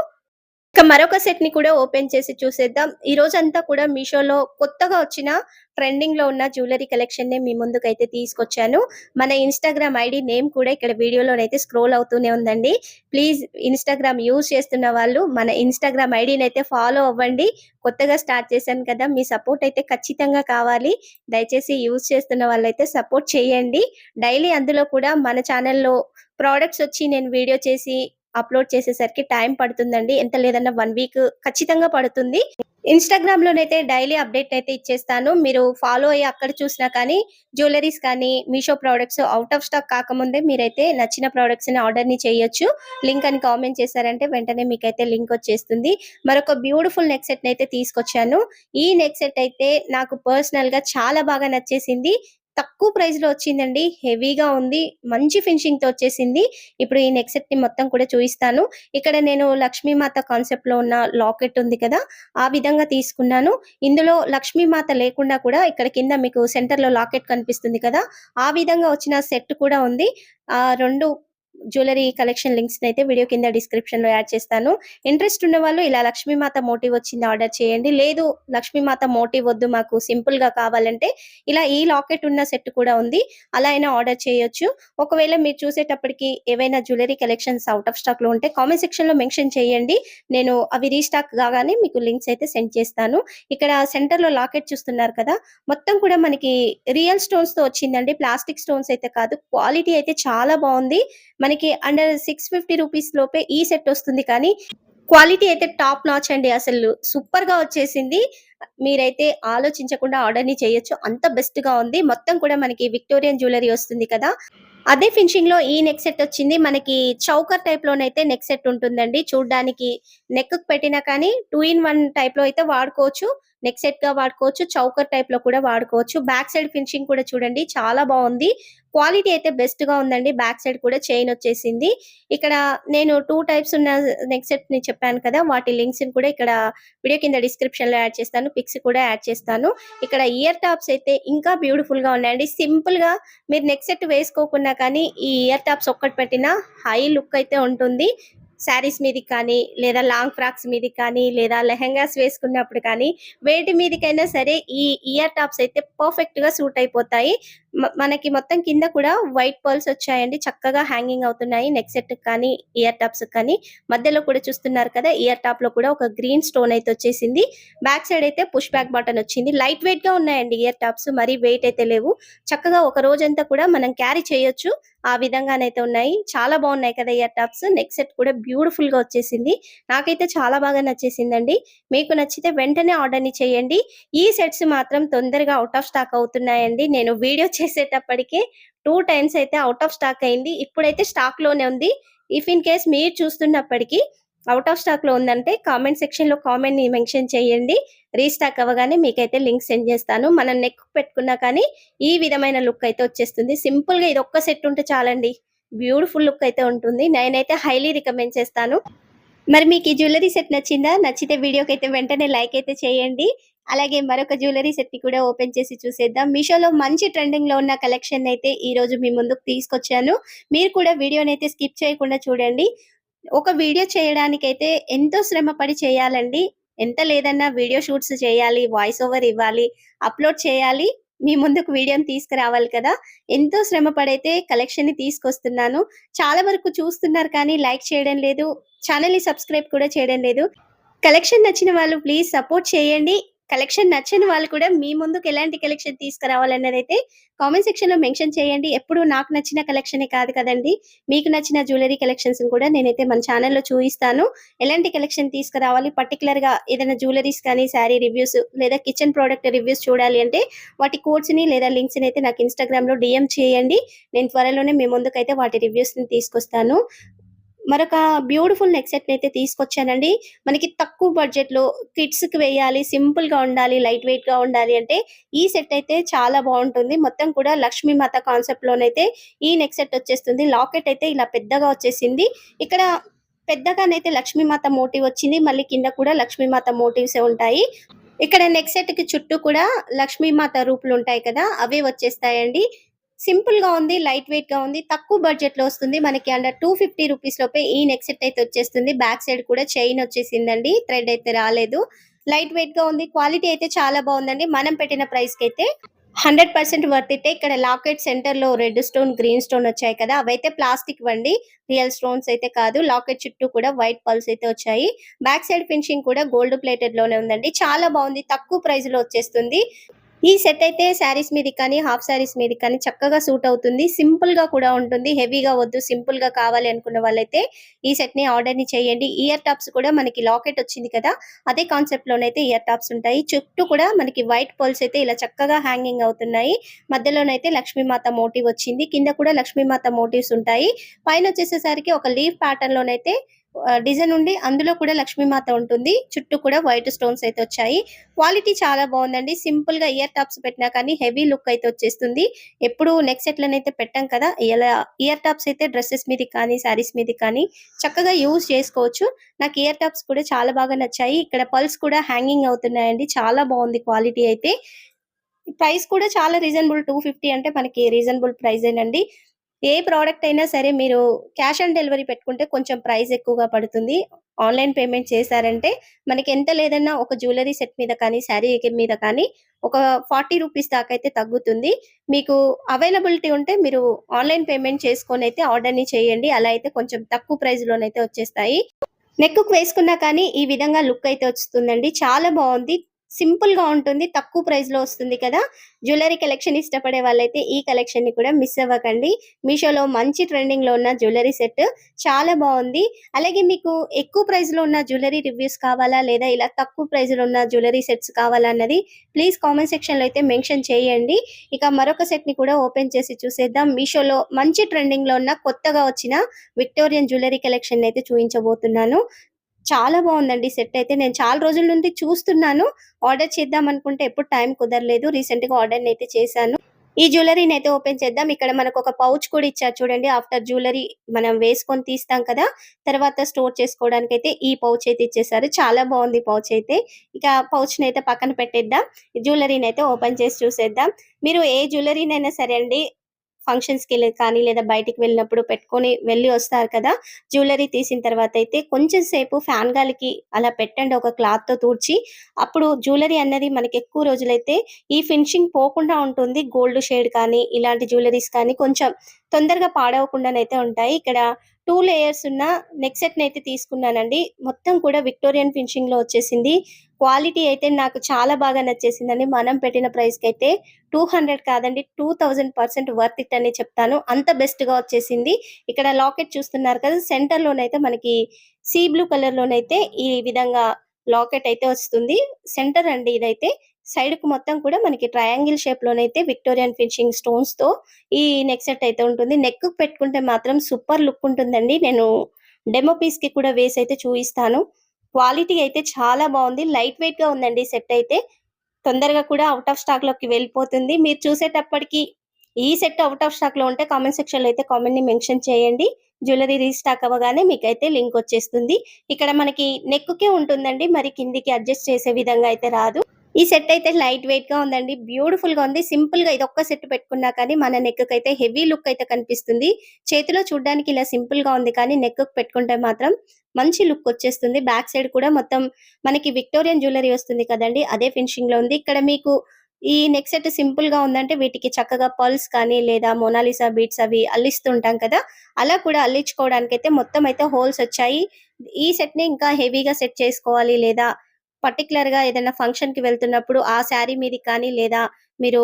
ఇక మరొక సెట్‌ని కూడా ఓపెన్ చేసి చూసేద్దాం. ఈ రోజంతా కూడా మీషోలో కొత్తగా వచ్చిన ట్రెండింగ్‌లో ఉన్న జ్యువెల్లరీ కలెక్షన్‌నే మీ ముందుకైతే తీసుకొచ్చాను. మన ఇన్‌స్టాగ్రామ్ ఐడీ నేమ్ కూడా ఇక్కడ వీడియోలోనైతే స్క్రోల్ అవుతూనే ఉందండి. ప్లీజ్ ఇన్‌స్టాగ్రామ్ యూజ్ చేస్తున్న వాళ్ళు మన ఇన్‌స్టాగ్రామ్ ఐడీనైతే ఫాలో అవ్వండి. కొత్తగా స్టార్ట్ చేశాను కదా! మీ సపోర్ట్ అయితే ఖచ్చితంగా కావాలి. దయచేసి యూజ్ చేస్తున్న వాళ్ళైతే సపోర్ట్ చేయండి. డైలీ అందులో కూడా మన ఛానెల్‌లో ప్రొడక్ట్స్ వచ్చి నేను వీడియో చేసి అప్‌లోడ్ చేసేసరికి టైం పడుతుందండి. ఎంత లేదన్నా 1 వీక్ ఖచ్చితంగా పడుతుంది. ఇన్‌స్టాగ్రామ్‌లోనైతే డైలీ అప్‌డేట్ అయితే ఇచ్చేస్తాను. మీరు ఫాలో అయ్యి అక్కడ చూసినా కానీ జ్యువెల్లరీస్ కానీ, Meesho products out of stock కాకముందే మీరైతే నచ్చిన ప్రొడక్ట్స్‌ని ఆర్డర్‌ని చేయొచ్చు. లింక్ అని కామెంట్ చేశారంటే వెంటనే మీకైతే లింక్ వచ్చేస్తుంది. మరొక బ్యూటిఫుల్ నెక్ సెట్‌నైతే తీసుకొచ్చాను. ఈ నెక్ సెట్ అయితే నాకు పర్సనల్‌గా చాలా బాగా నచ్చేసింది. తక్కువ ప్రైస్‌లో వచ్చిందండి. హెవీగా ఉంది. మంచి ఫినిషింగ్‌తో వచ్చేసింది. ఇప్పుడు ఈ నెక్ సెట్‌ని మొత్తం కూడా చూయిస్తాను. ఇక్కడ నేను లక్ష్మీమాత కాన్సెప్ట్‌లో ఉన్న లాకెట్ ఉంది కదా! ఆ విధంగా తీసుకున్నాను. ఇందులో లక్ష్మీమాత లేకుండా కూడా ఇక్కడ కింద మీకు సెంటర్‌లో లాకెట్ కనిపిస్తుంది కదా! ఆ విధంగా వచ్చిన సెట్ కూడా ఉంది. 2 జ్యువెల్లరీ కలెక్షన్ లింక్స్‌నైతే వీడియో కింద డిస్క్రిప్షన్‌లో యాడ్ చేస్తాను. ఇంట్రెస్ట్ ఉన్నవాళ్ళు ఇలా లక్ష్మీమాత మోటివ్ వచ్చింది ఆర్డర్ చేయండి. లేదు లక్ష్మీమాత మోటివ్ వద్దు మాకు సింపుల్‌గా కావాలంటే ఇలా ఈ లాకెట్ ఉన్న సెట్ కూడా ఉంది. అలా అయినా ఆర్డర్ చేయొచ్చు. ఒకవేళ మీరు చూసేటప్పటికి ఏవైనా జ్యువెల్లరీ కలెక్షన్స్ ఔట్ ఆఫ్ స్టాక్‌లో ఉంటే కామెంట్ సెక్షన్‌లో మెన్షన్ చేయండి. నేను అవి రీస్టాక్ కాగానే మీకు లింక్స్ అయితే సెండ్ చేస్తాను. ఇక్కడ సెంటర్‌లో లాకెట్ చూస్తున్నారు కదా! మొత్తం కూడా మనకి రియల్ స్టోన్స్‌తో వచ్చిందండి. ప్లాస్టిక్ స్టోన్స్ అయితే కాదు. క్వాలిటీ అయితే చాలా బావుంది. మనకి అండర్ 650 రూపీస్ లోపే ఈ సెట్ వస్తుంది కానీ క్వాలిటీ అయితే టాప్ నాచ్ అండి. అసలు సూపర్‌గా వచ్చేసింది. మీరైతే ఆలోచించకుండా ఆర్డర్‌ని చేయొచ్చు. అంత బెస్ట్‌గా ఉంది. మొత్తం కూడా మనకి విక్టోరియన్ జ్యువెల్లరీ వస్తుంది కదా! అదే ఫినిషింగ్‌లో ఈ నెక్ సెట్ వచ్చింది. మనకి చౌకర్ టైప్‌లోనైతే నెక్ సెట్ ఉంటుందండి. చూడ్డానికి నెక్‌కి పెట్టినా కానీ 2 ఇన్ 1 టైప్‌లో అయితే వాడుకోవచ్చు. నెక్ సెట్‌గా వాడుకోవచ్చు. చౌకర్ టైప్‌లో కూడా వాడుకోవచ్చు. బ్యాక్ సైడ్ ఫినిషింగ్ కూడా చూడండి చాలా బావుంది. క్వాలిటీ అయితే బెస్ట్‌గా ఉందండి. బ్యాక్ సైడ్ కూడా చైన్ వచ్చేసింది. ఇక్కడ నేను 2 టైప్స్ ఉన్న నెక్ సెట్‌ని చెప్పాను కదా! వాటి లింక్స్‌ని కూడా ఇక్కడ వీడియో కింద డిస్క్రిప్షన్‌లో యాడ్ చేస్తాను. పిక్స్ కూడా యాడ్ చేస్తాను. ఇక్కడ ఇయర్ టాప్స్ అయితే ఇంకా బ్యూటిఫుల్‌గా ఉన్నాయండి. సింపుల్‌గా మీరు నెక్ సెట్ వేసుకోకున్నా కానీ ఈ ఇయర్ టాప్స్ ఒక్కటి పెట్టినా హై లుక్ అయితే ఉంటుంది. శారీస్ మీదకి కానీ, లేదా లాంగ్ ఫ్రాక్స్ మీదకి కానీ, లేదా లెహెంగాస్ వేసుకున్నప్పుడు కానీ, వేటి మీదకైనా సరే ఈ ఇయర్ టాప్స్ అయితే పర్ఫెక్ట్‌గా సూట్ అయిపోతాయి. మనకి మొత్తం కింద కూడా వైట్ పర్ల్స్ వచ్చాయండి. చక్కగా హ్యాంగింగ్ అవుతున్నాయి. నెక్ సెట్‌కి కానీ, ఇయర్ టాప్స్‌కి కానీ. మధ్యలో కూడా చూస్తున్నారు కదా! ఇయర్ టాప్‌లో కూడా ఒక గ్రీన్ స్టోన్ అయితే వచ్చేసింది. బ్యాక్ సైడ్ అయితే పుష్ బ్యాక్ బటన్ వచ్చింది. లైట్ వెయిట్‌గా ఉన్నాయండి ఇయర్ టాప్స్. మరీ వెయిట్ అయితే లేవు. చక్కగా ఒక రోజంతా కూడా మనం క్యారీ చేయొచ్చు. ఆ విధంగానైతే ఉన్నాయి. చాలా బాగున్నాయి కదా ఇయర్ టాప్స్. నెక్ సెట్ కూడా బ్యూటిఫుల్‌గా వచ్చేసింది. నాకైతే చాలా బాగా నచ్చేసిందండి. మీకు నచ్చితే వెంటనే ఆర్డర్‌ని చేయండి. ఈ సెట్స్ మాత్రం తొందరగా ఔట్ ఆఫ్ స్టాక్ అవుతున్నాయండి. నేను వీడియో చేసేటప్పటికే 2 టైమ్స్ అయితే ఔట్ ఆఫ్ స్టాక్ అయింది. ఇప్పుడైతే స్టాక్‌లోనే ఉంది. ఇఫ్ ఇన్ కేస్ మీరు చూస్తున్నప్పటికి ఔట్ ఆఫ్ స్టాక్‌లో ఉందంటే కామెంట్ సెక్షన్‌లో కామెంట్‌ని మెన్షన్ చేయండి. రీస్టాక్ అవ్వగానే మీకైతే లింక్ సెండ్ చేస్తాను. మనం నెక్ పెట్టుకున్నా కానీ ఈ విధమైన లుక్ అయితే వచ్చేస్తుంది. సింపుల్‌గా ఇదొక్క సెట్ ఉంటే చాలండి. బ్యూటిఫుల్ లుక్ అయితే ఉంటుంది. నేనైతే హైలీ రికమెండ్ చేస్తాను. మరి మీకు ఈ జ్యువెల్లరీ సెట్ నచ్చిందా? నచ్చితే వీడియోకైతే వెంటనే లైక్ అయితే చేయండి. అలాగే మరొక జ్యువెల్లరీ సెట్‌ని కూడా ఓపెన్ చేసి చూసేద్దాం. మీషోలో మంచి ట్రెండింగ్‌లో ఉన్న కలెక్షన్‌నైతే ఈరోజు మీ ముందుకు తీసుకొచ్చాను. మీరు కూడా వీడియోనైతే స్కిప్ చేయకుండా చూడండి. ఒక వీడియో చేయడానికైతే ఎంతో శ్రమపడి చేయాలండి. ఎంత లేదన్నా వీడియో షూట్స్ చేయాలి, వాయిస్ ఓవర్ ఇవ్వాలి, అప్‌లోడ్ చేయాలి. మీ ముందుకు వీడియోని తీసుకురావాలి కదా! ఎంతో శ్రమపడైతే కలెక్షన్‌ని తీసుకొస్తున్నాను. చాలా వరకు చూస్తున్నారు కానీ లైక్ చేయడం లేదు. ఛానెల్‌ని సబ్స్క్రైబ్ కూడా చేయడం లేదు. కలెక్షన్ నచ్చిన వాళ్ళు ప్లీజ్ సపోర్ట్ చేయండి. కలెక్షన్ నచ్చని వాళ్ళు కూడా మీ ముందుకు ఎలాంటి కలెక్షన్ తీసుకురావాలన్నదైతే కామెంట్ సెక్షన్‌లో మెన్షన్ చేయండి. ఎప్పుడు నాకు నచ్చిన కలెక్షనే కాదు కదండీ! మీకు నచ్చిన జ్యువెల్లరీ కలెక్షన్స్‌ని కూడా నేనైతే మన ఛానెల్‌లో చూయిస్తాను. ఎలాంటి కలెక్షన్ తీసుకురావాలి పర్టిక్యులర్‌గా ఏదైనా జ్యువెల్లరీస్ కానీ, శారీ రివ్యూస్ లేదా కిచెన్ ప్రొడక్ట్ రివ్యూస్ చూడాలి అంటే వాటి కోడ్స్‌ని లేదా లింక్స్‌ని అయితే నాకు ఇన్‌స్టాగ్రామ్‌లో డీఎం చేయండి. నేను త్వరలోనే మీ ముందుకైతే వాటి రివ్యూస్‌ని తీసుకొస్తాను. మరొక బ్యూటిఫుల్ నెక్ సెట్‌నయితే తీసుకొచ్చానండి. మనకి తక్కువ బడ్జెట్‌లో కిడ్స్‌కి వేయాలి, సింపుల్‌గా ఉండాలి, లైట్ వెయిట్‌గా ఉండాలి అంటే ఈ సెట్ అయితే చాలా బావుంటుంది. మొత్తం కూడా లక్ష్మీమాత కాన్సెప్ట్‌లోనైతే ఈ నెక్ సెట్ వచ్చేస్తుంది. లాకెట్ అయితే ఇలా పెద్దగా వచ్చేసింది. ఇక్కడ పెద్దగానైతే లక్ష్మీమాత మోటివ్ వచ్చింది. మళ్ళీ కింద కూడా లక్ష్మీమాత మోటివ్సే ఉంటాయి. ఇక్కడ నెక్ సెట్‌కి చుట్టూ కూడా లక్ష్మీమాత రూపులుంటాయి కదా! అవే వచ్చేస్తాయండి. సింపుల్‌గా ఉంది. లైట్ వెయిట్‌గా ఉంది. తక్కువ బడ్జెట్‌లో వస్తుంది. మనకి అండర్ 250 రూపీస్ లోపే ఈ నెక్ సెట్ అయితే వచ్చేస్తుంది. బ్యాక్ సైడ్ కూడా చైన్ వచ్చేసిందండి. థ్రెడ్ అయితే రాలేదు. లైట్ వెయిట్‌గా ఉంది. క్వాలిటీ అయితే చాలా బావుందండి. మనం పెట్టిన ప్రైస్‌కైతే 100% వర్త్ ఇట్టే. ఇక్కడ లాకెట్ సెంటర్‌లో రెడ్ స్టోన్, గ్రీన్ స్టోన్ వచ్చాయి కదా! అవైతే ప్లాస్టిక్‌వండి. రియల్ స్టోన్స్ అయితే కాదు. లాకెట్ చుట్టూ కూడా వైట్ పర్ల్స్ అయితే వచ్చాయి. బ్యాక్ సైడ్ ఫినిషింగ్ కూడా గోల్డ్ ప్లేటెడ్‌లోనే ఉందండి. చాలా బావుంది. తక్కువ ప్రైస్‌లో వచ్చేస్తుంది. ఈ సెట్ అయితే శారీస్ మీదకి కానీ, హాఫ్ శారీస్ మీదకి కానీ చక్కగా సూట్ అవుతుంది. సింపుల్‌గా కూడా ఉంటుంది. హెవీగా వద్దు, సింపుల్‌గా కావాలి అనుకున్న వాళ్ళైతే ఈ సెట్‌ని ఆర్డర్‌ని చేయండి. ఇయర్ టాప్స్ కూడా మనకి లాకెట్ వచ్చింది కదా! అదే కాన్సెప్ట్‌లోనైతే ఇయర్ టాప్స్ ఉంటాయి. చుట్టూ కూడా మనకి వైట్ పర్ల్స్ అయితే ఇలా చక్కగా హ్యాంగింగ్ అవుతున్నాయి. మధ్యలోనైతే లక్ష్మీమాత మోటివ్ వచ్చింది. కింద కూడా లక్ష్మీమాత మోటివ్స్ ఉంటాయి. పైనొచ్చేసేసరికి ఒక లీఫ్ ప్యాటర్న్‌లోనైతే డిజైన్ ఉండి అందులో కూడా లక్ష్మీమాత ఉంటుంది. చుట్టూ కూడా వైట్ స్టోన్స్ అయితే వచ్చాయి. క్వాలిటీ చాలా బావుందండి. సింపుల్‌గా ఇయర్ టాప్స్ పెట్టినా కానీ హెవీ లుక్ అయితే వచ్చేస్తుంది. ఎప్పుడు నెక్ సెట్‌లనైతే పెట్టం కదా! ఇలా ఇయర్ టాప్స్ అయితే డ్రెసెస్ మీదకి కానీ, శారీస్ మీదకి కానీ చక్కగా యూజ్ చేసుకోవచ్చు. నాకు ఇయర్ టాప్స్ కూడా చాలా బాగా నచ్చాయి. ఇక్కడ పర్ల్స్ కూడా హ్యాంగింగ్ అవుతున్నాయండి. చాలా బావుంది క్వాలిటీ అయితే. ప్రైస్ కూడా చాలా రీజనబుల్ 250 అంటే మనకి రీజనబుల్ ప్రైజేనండి. ఏ ప్రొడక్ట్ అయినా సరే మీరు క్యాష్ ఆన్ డెలివరీ పెట్టుకుంటే కొంచెం ప్రైస్ ఎక్కువగా పడుతుంది. ఆన్‌లైన్ పేమెంట్ చేశారంటే మనకి ఎంత లేదన్నా ఒక జ్యువెల్లరీ సెట్ మీద కానీ, శారీ మీద కానీ ఒక 40 రూపీస్ దాకా అయితే తగ్గుతుంది. మీకు అవైలబిలిటీ ఉంటే మీరు ఆన్‌లైన్ పేమెంట్ చేసుకొనైతే ఆర్డర్‌ని చేయండి. అలా అయితే కొంచెం తక్కువ ప్రైస్‌లోనైతే వచ్చేస్తాయి. నెక్కుకి వేసుకున్నా కానీ ఈ విధంగా లుక్ అయితే వస్తుందండి. చాలా బావుంది. సింపుల్‌గా ఉంటుంది. తక్కువ ప్రైస్‌లో వస్తుంది కదా! జ్యువెల్లరీ కలెక్షన్ ఇష్టపడే వాళ్ళైతే ఈ కలెక్షన్‌ని కూడా మిస్ అవ్వకండి. మీషోలో మంచి ట్రెండింగ్‌లో ఉన్న జ్యువెల్లరీ సెట్ చాలా బావుంది. అలాగే మీకు ఎక్కువ ప్రైస్‌లో ఉన్న జ్యువెల్లరీ రివ్యూస్ కావాలా? లేదా ఇలా తక్కువ ప్రైస్‌లో ఉన్న జ్యువెల్లరీ సెట్స్ కావాలా? అన్నది ప్లీజ్ కామెంట్ సెక్షన్‌లో అయితే మెన్షన్ చేయండి. ఇక మరొక సెట్‌ని కూడా ఓపెన్ చేసి చూసేద్దాం. మీషోలో మంచి ట్రెండింగ్‌లో ఉన్న కొత్తగా వచ్చిన విక్టోరియన్ జ్యువెల్లరీ కలెక్షన్‌ని అయితే చూయించబోతున్నాను. చాలా బావుందండి సెట్ అయితే. నేను చాలా రోజుల నుండి చూస్తున్నాను. ఆర్డర్ చేద్దాం అనుకుంటే ఎప్పుడు టైం కుదరలేదు. రీసెంట్‌గా ఆర్డర్‌నైతే చేశాను. ఈ జ్యువెల్లరీనైతే ఓపెన్ చేద్దాం. ఇక్కడ మనకొక పౌచ్ కూడా ఇచ్చారు చూడండి. ఆఫ్టర్ జ్యువెల్లరీ మనం వేసుకొని తీస్తాం కదా! తర్వాత స్టోర్ చేసుకోవడానికైతే ఈ పౌచ్ అయితే ఇచ్చేసారు. చాలా బావుంది పౌచ్ అయితే. ఇక పౌచ్‌నైతే పక్కన పెట్టేద్దాం. జ్యువెల్లరీనైతే ఓపెన్ చేసి చూసేద్దాం. మీరు ఏ జ్యువెల్లరీనైనా సరే అండి ఫంక్షన్స్‌కెళ్ళి కానీ, లేదా బయటికి వెళ్ళినప్పుడు పెట్టుకొని వెళ్ళి వస్తారు కదా! జ్యువెల్లరీ తీసిన తర్వాతయితే కొంచెం సేపు ఫ్యాన్ గాలికి అలా పెట్టండి ఒక క్లాత్‌తో తుడిచి. అప్పుడు జ్యువెల్లరీ అన్నది మనకెక్కువ రోజులైతే ఈ ఫినిషింగ్ పోకుండా ఉంటుంది. గోల్డ్ షేడ్ కానీ, ఇలాంటి జ్యువెల్లరీస్ కానీ కొంచెం తొందరగా పాడవకుండానైతే ఉంటాయి. ఇక్కడ 2 లేయర్స్ ఉన్న నెక్ సెట్‌నైతే తీసుకున్నానండి. మొత్తం కూడా విక్టోరియన్ ఫినిషింగ్‌లో వచ్చేసింది. క్వాలిటీ అయితే నాకు చాలా బాగా నచ్చేసిందండి. మనం పెట్టిన ప్రైస్‌కైతే 200 కాదండి 2000% వర్త్ ఇట్ అనే చెప్తాను. అంత బెస్ట్‌గా వచ్చేసింది. ఇక్కడ లాకెట్ చూస్తున్నారు కదా! సెంటర్‌లోనైతే మనకి సీ బ్లూ కలర్‌లోనైతే ఈ విధంగా లాకెట్ అయితే వస్తుంది. సెంటర్ అండి ఇదైతే. సైడ్‌కి మొత్తం కూడా మనకి ట్రయాంగిల్ షేప్‌లోనైతే విక్టోరియన్ ఫినిషింగ్ స్టోన్స్‌తో ఈ నెక్ సెట్ అయితే ఉంటుంది. నెక్‌కి పెట్టుకుంటే మాత్రం సూపర్ లుక్ ఉంటుందండి. నేను డెమో పీస్‌కి కూడా వేసైతే చూయిస్తాను. క్వాలిటీ అయితే చాలా బావుంది. లైట్ వెయిట్‌గా ఉందండి సెట్ అయితే. తొందరగా కూడా ఔట్ ఆఫ్ స్టాక్‌లోకి వెళ్ళిపోతుంది. మీరు చూసేటప్పటికి ఈ సెట్ ఔట్ ఆఫ్ స్టాక్‌లో ఉంటే కామెంట్ సెక్షన్‌లో అయితే కామెంట్‌ని మెన్షన్ చేయండి. జ్యువెల్లరీ రీస్టాక్ అవ్వగానే మీకైతే లింక్ వచ్చేస్తుంది. ఇక్కడ మనకి నెక్‌కే ఉంటుందండి. మరి కిందికి అడ్జస్ట్ చేసే విధంగా అయితే రాదు. ఈ సెట్ అయితే లైట్ వెయిట్‌గా ఉందండి. బ్యూటిఫుల్‌గా ఉంది. సింపుల్‌గా ఇదొక్క సెట్ పెట్టుకున్నా కానీ మన నెక్‌కైతే హెవీ లుక్ అయితే కనిపిస్తుంది. చేతిలో చూడ్డానికి ఇలా సింపుల్‌గా ఉంది కానీ నెక్‌కి పెట్టుకుంటే మాత్రం మంచి లుక్ వచ్చేస్తుంది. బ్యాక్ సైడ్ కూడా మొత్తం మనకి విక్టోరియన్ జ్యువెల్లరీ వస్తుంది కదండీ! అదే ఫినిషింగ్‌లో ఉంది. ఇక్కడ మీకు ఈ నెక్ సెట్ సింపుల్‌గా ఉందంటే వీటికి చక్కగా పర్ల్స్ కానీ లేదా మొనాలిసా బీడ్స్ అవి అల్లిస్తూ ఉంటాం కదా! అలా కూడా అల్లించుకోవడానికైతే మొత్తం అయితే హోల్స్ వచ్చాయి. ఈ సెట్‌ని ఇంకా హెవీగా సెట్ చేసుకోవాలి లేదా పర్టిక్యులర్‌గా ఏదైనా ఫంక్షన్‌కి వెళ్తున్నప్పుడు ఆ శారీ మీదకి కానీ, లేదా మీరు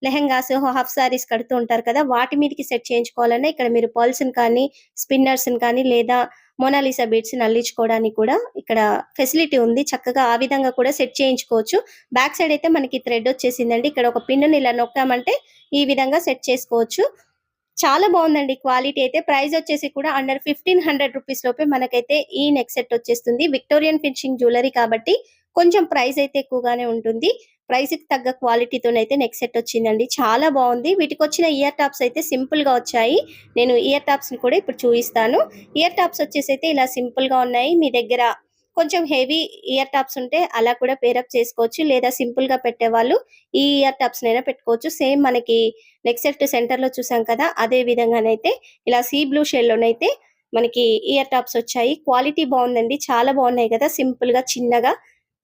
లెహెంగాస్, హాఫ్ సారీస్ కడుతూ ఉంటారు కదా! వాటి మీదకి సెట్ చేయించుకోవాలన్నా ఇక్కడ మీరు పర్ల్స్‌ని కానీ, స్పిన్నర్స్‌ని కానీ, లేదా మోనాలిసా బీడ్స్‌ని అల్లించుకోవడానికి కూడా ఇక్కడ ఫెసిలిటీ ఉంది. చక్కగా ఆ విధంగా కూడా సెట్ చేయించుకోవచ్చు. బ్యాక్ సైడ్ అయితే మనకి థ్రెడ్ వచ్చేసిందండి. ఇక్కడ ఒక పిన్నుని ఇలా నొక్కామంటే ఈ విధంగా సెట్ చేసుకోవచ్చు. చాలా బావుందండి క్వాలిటీ అయితే. ప్రైస్ వచ్చేసి కూడా అండర్ 1500 రూపీస్ లోపే మనకైతే ఈ నెక్ సెట్ వచ్చేస్తుంది. విక్టోరియన్ ఫినిషింగ్ జ్యువెల్లరీ కాబట్టి కొంచెం ప్రైస్ అయితే ఎక్కువగానే ఉంటుంది. ప్రైస్‌కి తగ్గ క్వాలిటీతోనైతే నెక్ సెట్ వచ్చిందండి. చాలా బావుంది. వీటికొచ్చిన ఇయర్ టాప్స్ అయితే సింపుల్‌గా వచ్చాయి. నేను ఇయర్ టాప్స్‌ని కూడా ఇప్పుడు చూయిస్తాను. ఇయర్ టాప్స్ వచ్చేసైతే ఇలా సింపుల్‌గా ఉన్నాయి. మీ దగ్గర కొంచెం హెవీ ఇయర్ టాప్స్ ఉంటే అలా కూడా పేరప్ చేసుకోవచ్చు. లేదా సింపుల్‌గా పెట్టేవాళ్ళు ఈ ఇయర్ టాప్స్‌నైనా పెట్టుకోవచ్చు. సేమ్ మనకి నెక్ సెట్ సెంటర్‌లో చూసాం కదా! అదే విధంగానైతే ఇలా సీ బ్లూ షేడ్‌లోనైతే మనకి ఇయర్ టాప్స్ వచ్చాయి. క్వాలిటీ బావుందండి. చాలా బావున్నాయి గదా! సింపుల్‌గా, చిన్నగా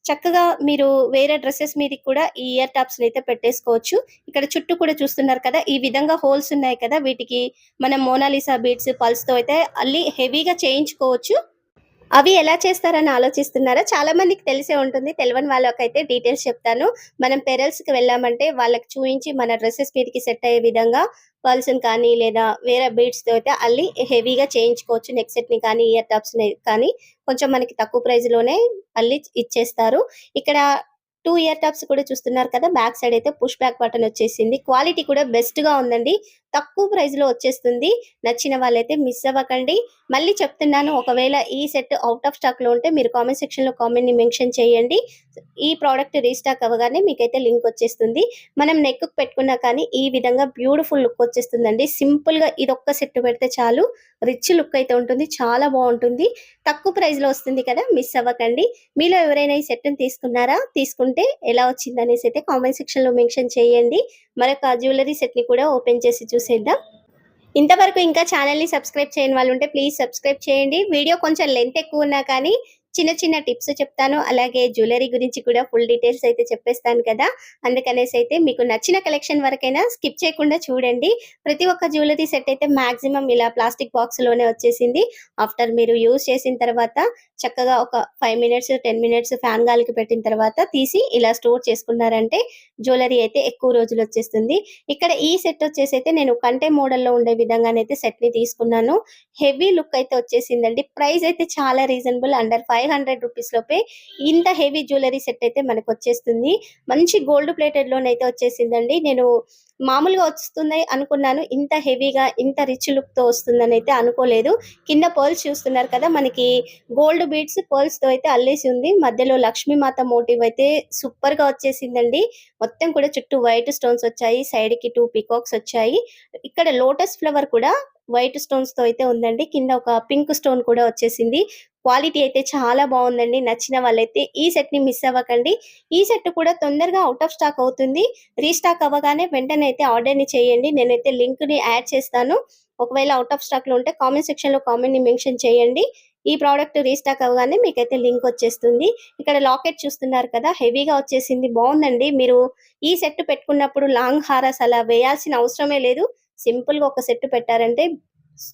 చక్కగా మీరు వేరే డ్రెసెస్ మీదకి కూడా ఈ ఇయర్ టాప్స్‌నైతే పెట్టేసుకోవచ్చు. ఇక్కడ చుట్టూ కూడా చూస్తున్నారు కదా! ఈ విధంగా హోల్స్ ఉన్నాయి కదా! వీటికి మనం మోనాలిసా బీడ్స్, పల్స్‌తో అయితే అల్లి హెవీగా చేయించుకోవచ్చు. అవి ఎలా చేస్తారని ఆలోచిస్తున్నారా? చాలా మందికి తెలిసే ఉంటుంది. తెలవని వాళ్ళకైతే డీటెయిల్స్ చెప్తాను. మనం పెరల్స్‌కి వెళ్ళామంటే వాళ్ళకి చూయించి మన డ్రెసెస్ మీదకి సెట్ అయ్యే విధంగా పర్ల్స్‌ని కానీ, లేదా వేరే బీడ్స్‌తో అయితే అల్లి హెవీగా చేయించుకోవచ్చు. నెక్ సెట్‌ని కానీ, ఇయర్ టాప్స్‌ని కానీ కొంచెం మనకి తక్కువ ప్రైస్‌లోనే అల్లి ఇచ్చేస్తారు. ఇక్కడ 2 ఇయర్ టాప్స్ కూడా చూస్తున్నారు కదా! బ్యాక్ సైడ్ అయితే పుష్ బ్యాక్ బటన్ వచ్చేసింది. క్వాలిటీ కూడా బెస్ట్‌గా ఉందండి. తక్కువ ప్రైస్‌లో వచ్చేస్తుంది. నచ్చిన వాళ్ళైతే మిస్ అవ్వకండి. మళ్ళీ చెప్తున్నాను ఒకవేళ ఈ సెట్ ఔట్ ఆఫ్ స్టాక్‌లో ఉంటే మీరు కామెంట్ సెక్షన్‌లో కామెంట్‌ని మెన్షన్ చేయండి. ఈ ప్రొడక్ట్ రీస్టాక్ అవ్వగానే మీకైతే లింక్ వచ్చేస్తుంది. మనం నెక్‌కి పెట్టుకున్నా కానీ ఈ విధంగా బ్యూటిఫుల్ లుక్ వచ్చేస్తుందండి. సింపుల్‌గా ఇదొక్క సెట్ పెడితే చాలు. రిచ్ లుక్ అయితే ఉంటుంది. చాలా బావుంటుంది. తక్కువ ప్రైస్‌లో వస్తుంది కదా! మిస్ అవ్వకండి. మీలో ఎవరైనా ఈ సెట్‌ని తీసుకున్నారా? తీసుకుంటే ఎలా వచ్చిందనేసి అయితే కామెంట్ సెక్షన్‌లో మెన్షన్ చేయండి. మరొక జ్యువెల్లరీ సెట్‌ని కూడా ఓపెన్ చేసి చూసేద్దాం. ఇంతవరకు ఇంకా ఛానెల్‌ని సబ్స్క్రైబ్ చేయని వాళ్ళుంటే ప్లీజ్ సబ్స్క్రైబ్ చేయండి. వీడియో కొంచెం లెంత్ ఎక్కువున్నా కానీ చిన్న చిన్న టిప్స్ చెప్తాను. అలాగే జ్యువెల్లరీ గురించి కూడా ఫుల్ డీటెయిల్స్ అయితే చెప్పేస్తాను కదా! అందుకనేసైతే మీకు నచ్చిన కలెక్షన్ వరకైనా స్కిప్ చేయకుండా చూడండి. ప్రతి ఒక్క జ్యువెల్లరీ సెట్ అయితే మాక్సిమం ఇలా ప్లాస్టిక్ బాక్స్‌లోనే వచ్చేసింది. ఆఫ్టర్ మీరు యూజ్ చేసిన తర్వాత చక్కగా ఒక 5 మినిట్స్, 10 మినిట్స్ ఫ్యాన్ గాలికి పెట్టిన తర్వాత తీసి ఇలా స్టోర్ చేసుకున్నారంటే జ్యువెల్లరీ అయితే ఎక్కువ రోజులొచ్చేస్తుంది. ఇక్కడ ఈ సెట్ వచ్చేసైతే నేను కంటె మోడల్‌లో ఉండే విధంగానైతే సెట్‌ని తీసుకున్నాను. హెవీ లుక్ అయితే వచ్చేసిందండి. ప్రైస్ అయితే చాలా రీజనబుల్ అండర్ 500 రూపీస్ లోపే ఇంత హెవీ జ్యువెల్లరీ సెట్ అయితే మనకొచ్చేస్తుంది. మంచి గోల్డ్ ప్లేటెడ్‌లోనైతే వచ్చేసిందండి. నేను మామూలుగా వస్తుంది అనుకున్నాను. ఇంత హెవీగా, ఇంత రిచ్ లుక్‌తో వస్తుందనైతే అనుకోలేదు. కింద పర్ల్స్ చూస్తున్నారు కదా! మనకి గోల్డ్ బీడ్స్ పర్ల్స్‌తో అయితే అల్లేసి ఉంది. మధ్యలో లక్ష్మీమాత మోటివ్ అయితే సూపర్‌గా వచ్చేసిందండి. మొత్తం కూడా చుట్టూ వైట్ స్టోన్స్ వచ్చాయి. సైడ్‌కి 2 పీకాక్స్ వచ్చాయి. ఇక్కడ లోటస్ ఫ్లవర్ కూడా వైట్ స్టోన్స్‌తో అయితే ఉందండి. కింద ఒక పింక్ స్టోన్ కూడా వచ్చేసింది. క్వాలిటీ అయితే చాలా బావుందండి. నచ్చిన వాళ్ళైతే ఈ సెట్‌ని మిస్ అవ్వకండి. ఈ సెట్ కూడా తొందరగా ఔట్ ఆఫ్ స్టాక్ అవుతుంది. రీస్టాక్ అవ్వగానే వెంటనే అయితే ఆర్డర్‌ని చేయండి. నేనైతే లింక్‌ని యాడ్ చేస్తాను. ఒకవేళ ఔట్ ఆఫ్ స్టాక్‌లో ఉంటే కామెంట్ సెక్షన్‌లో కామెంట్‌ని మెన్షన్ చేయండి. ఈ ప్రొడక్ట్ రీస్టాక్ అవ్వగానే మీకైతే లింక్ వచ్చేస్తుంది. ఇక్కడ లాకెట్ చూస్తున్నారు కదా! హెవీగా వచ్చేసింది. బావుందండి. మీరు ఈ సెట్ పెట్టుకున్నప్పుడు లాంగ్ హారాస్ అలా వేయాల్సిన అవసరమే లేదు. సింపుల్‌గా ఒక సెట్ పెట్టారంటే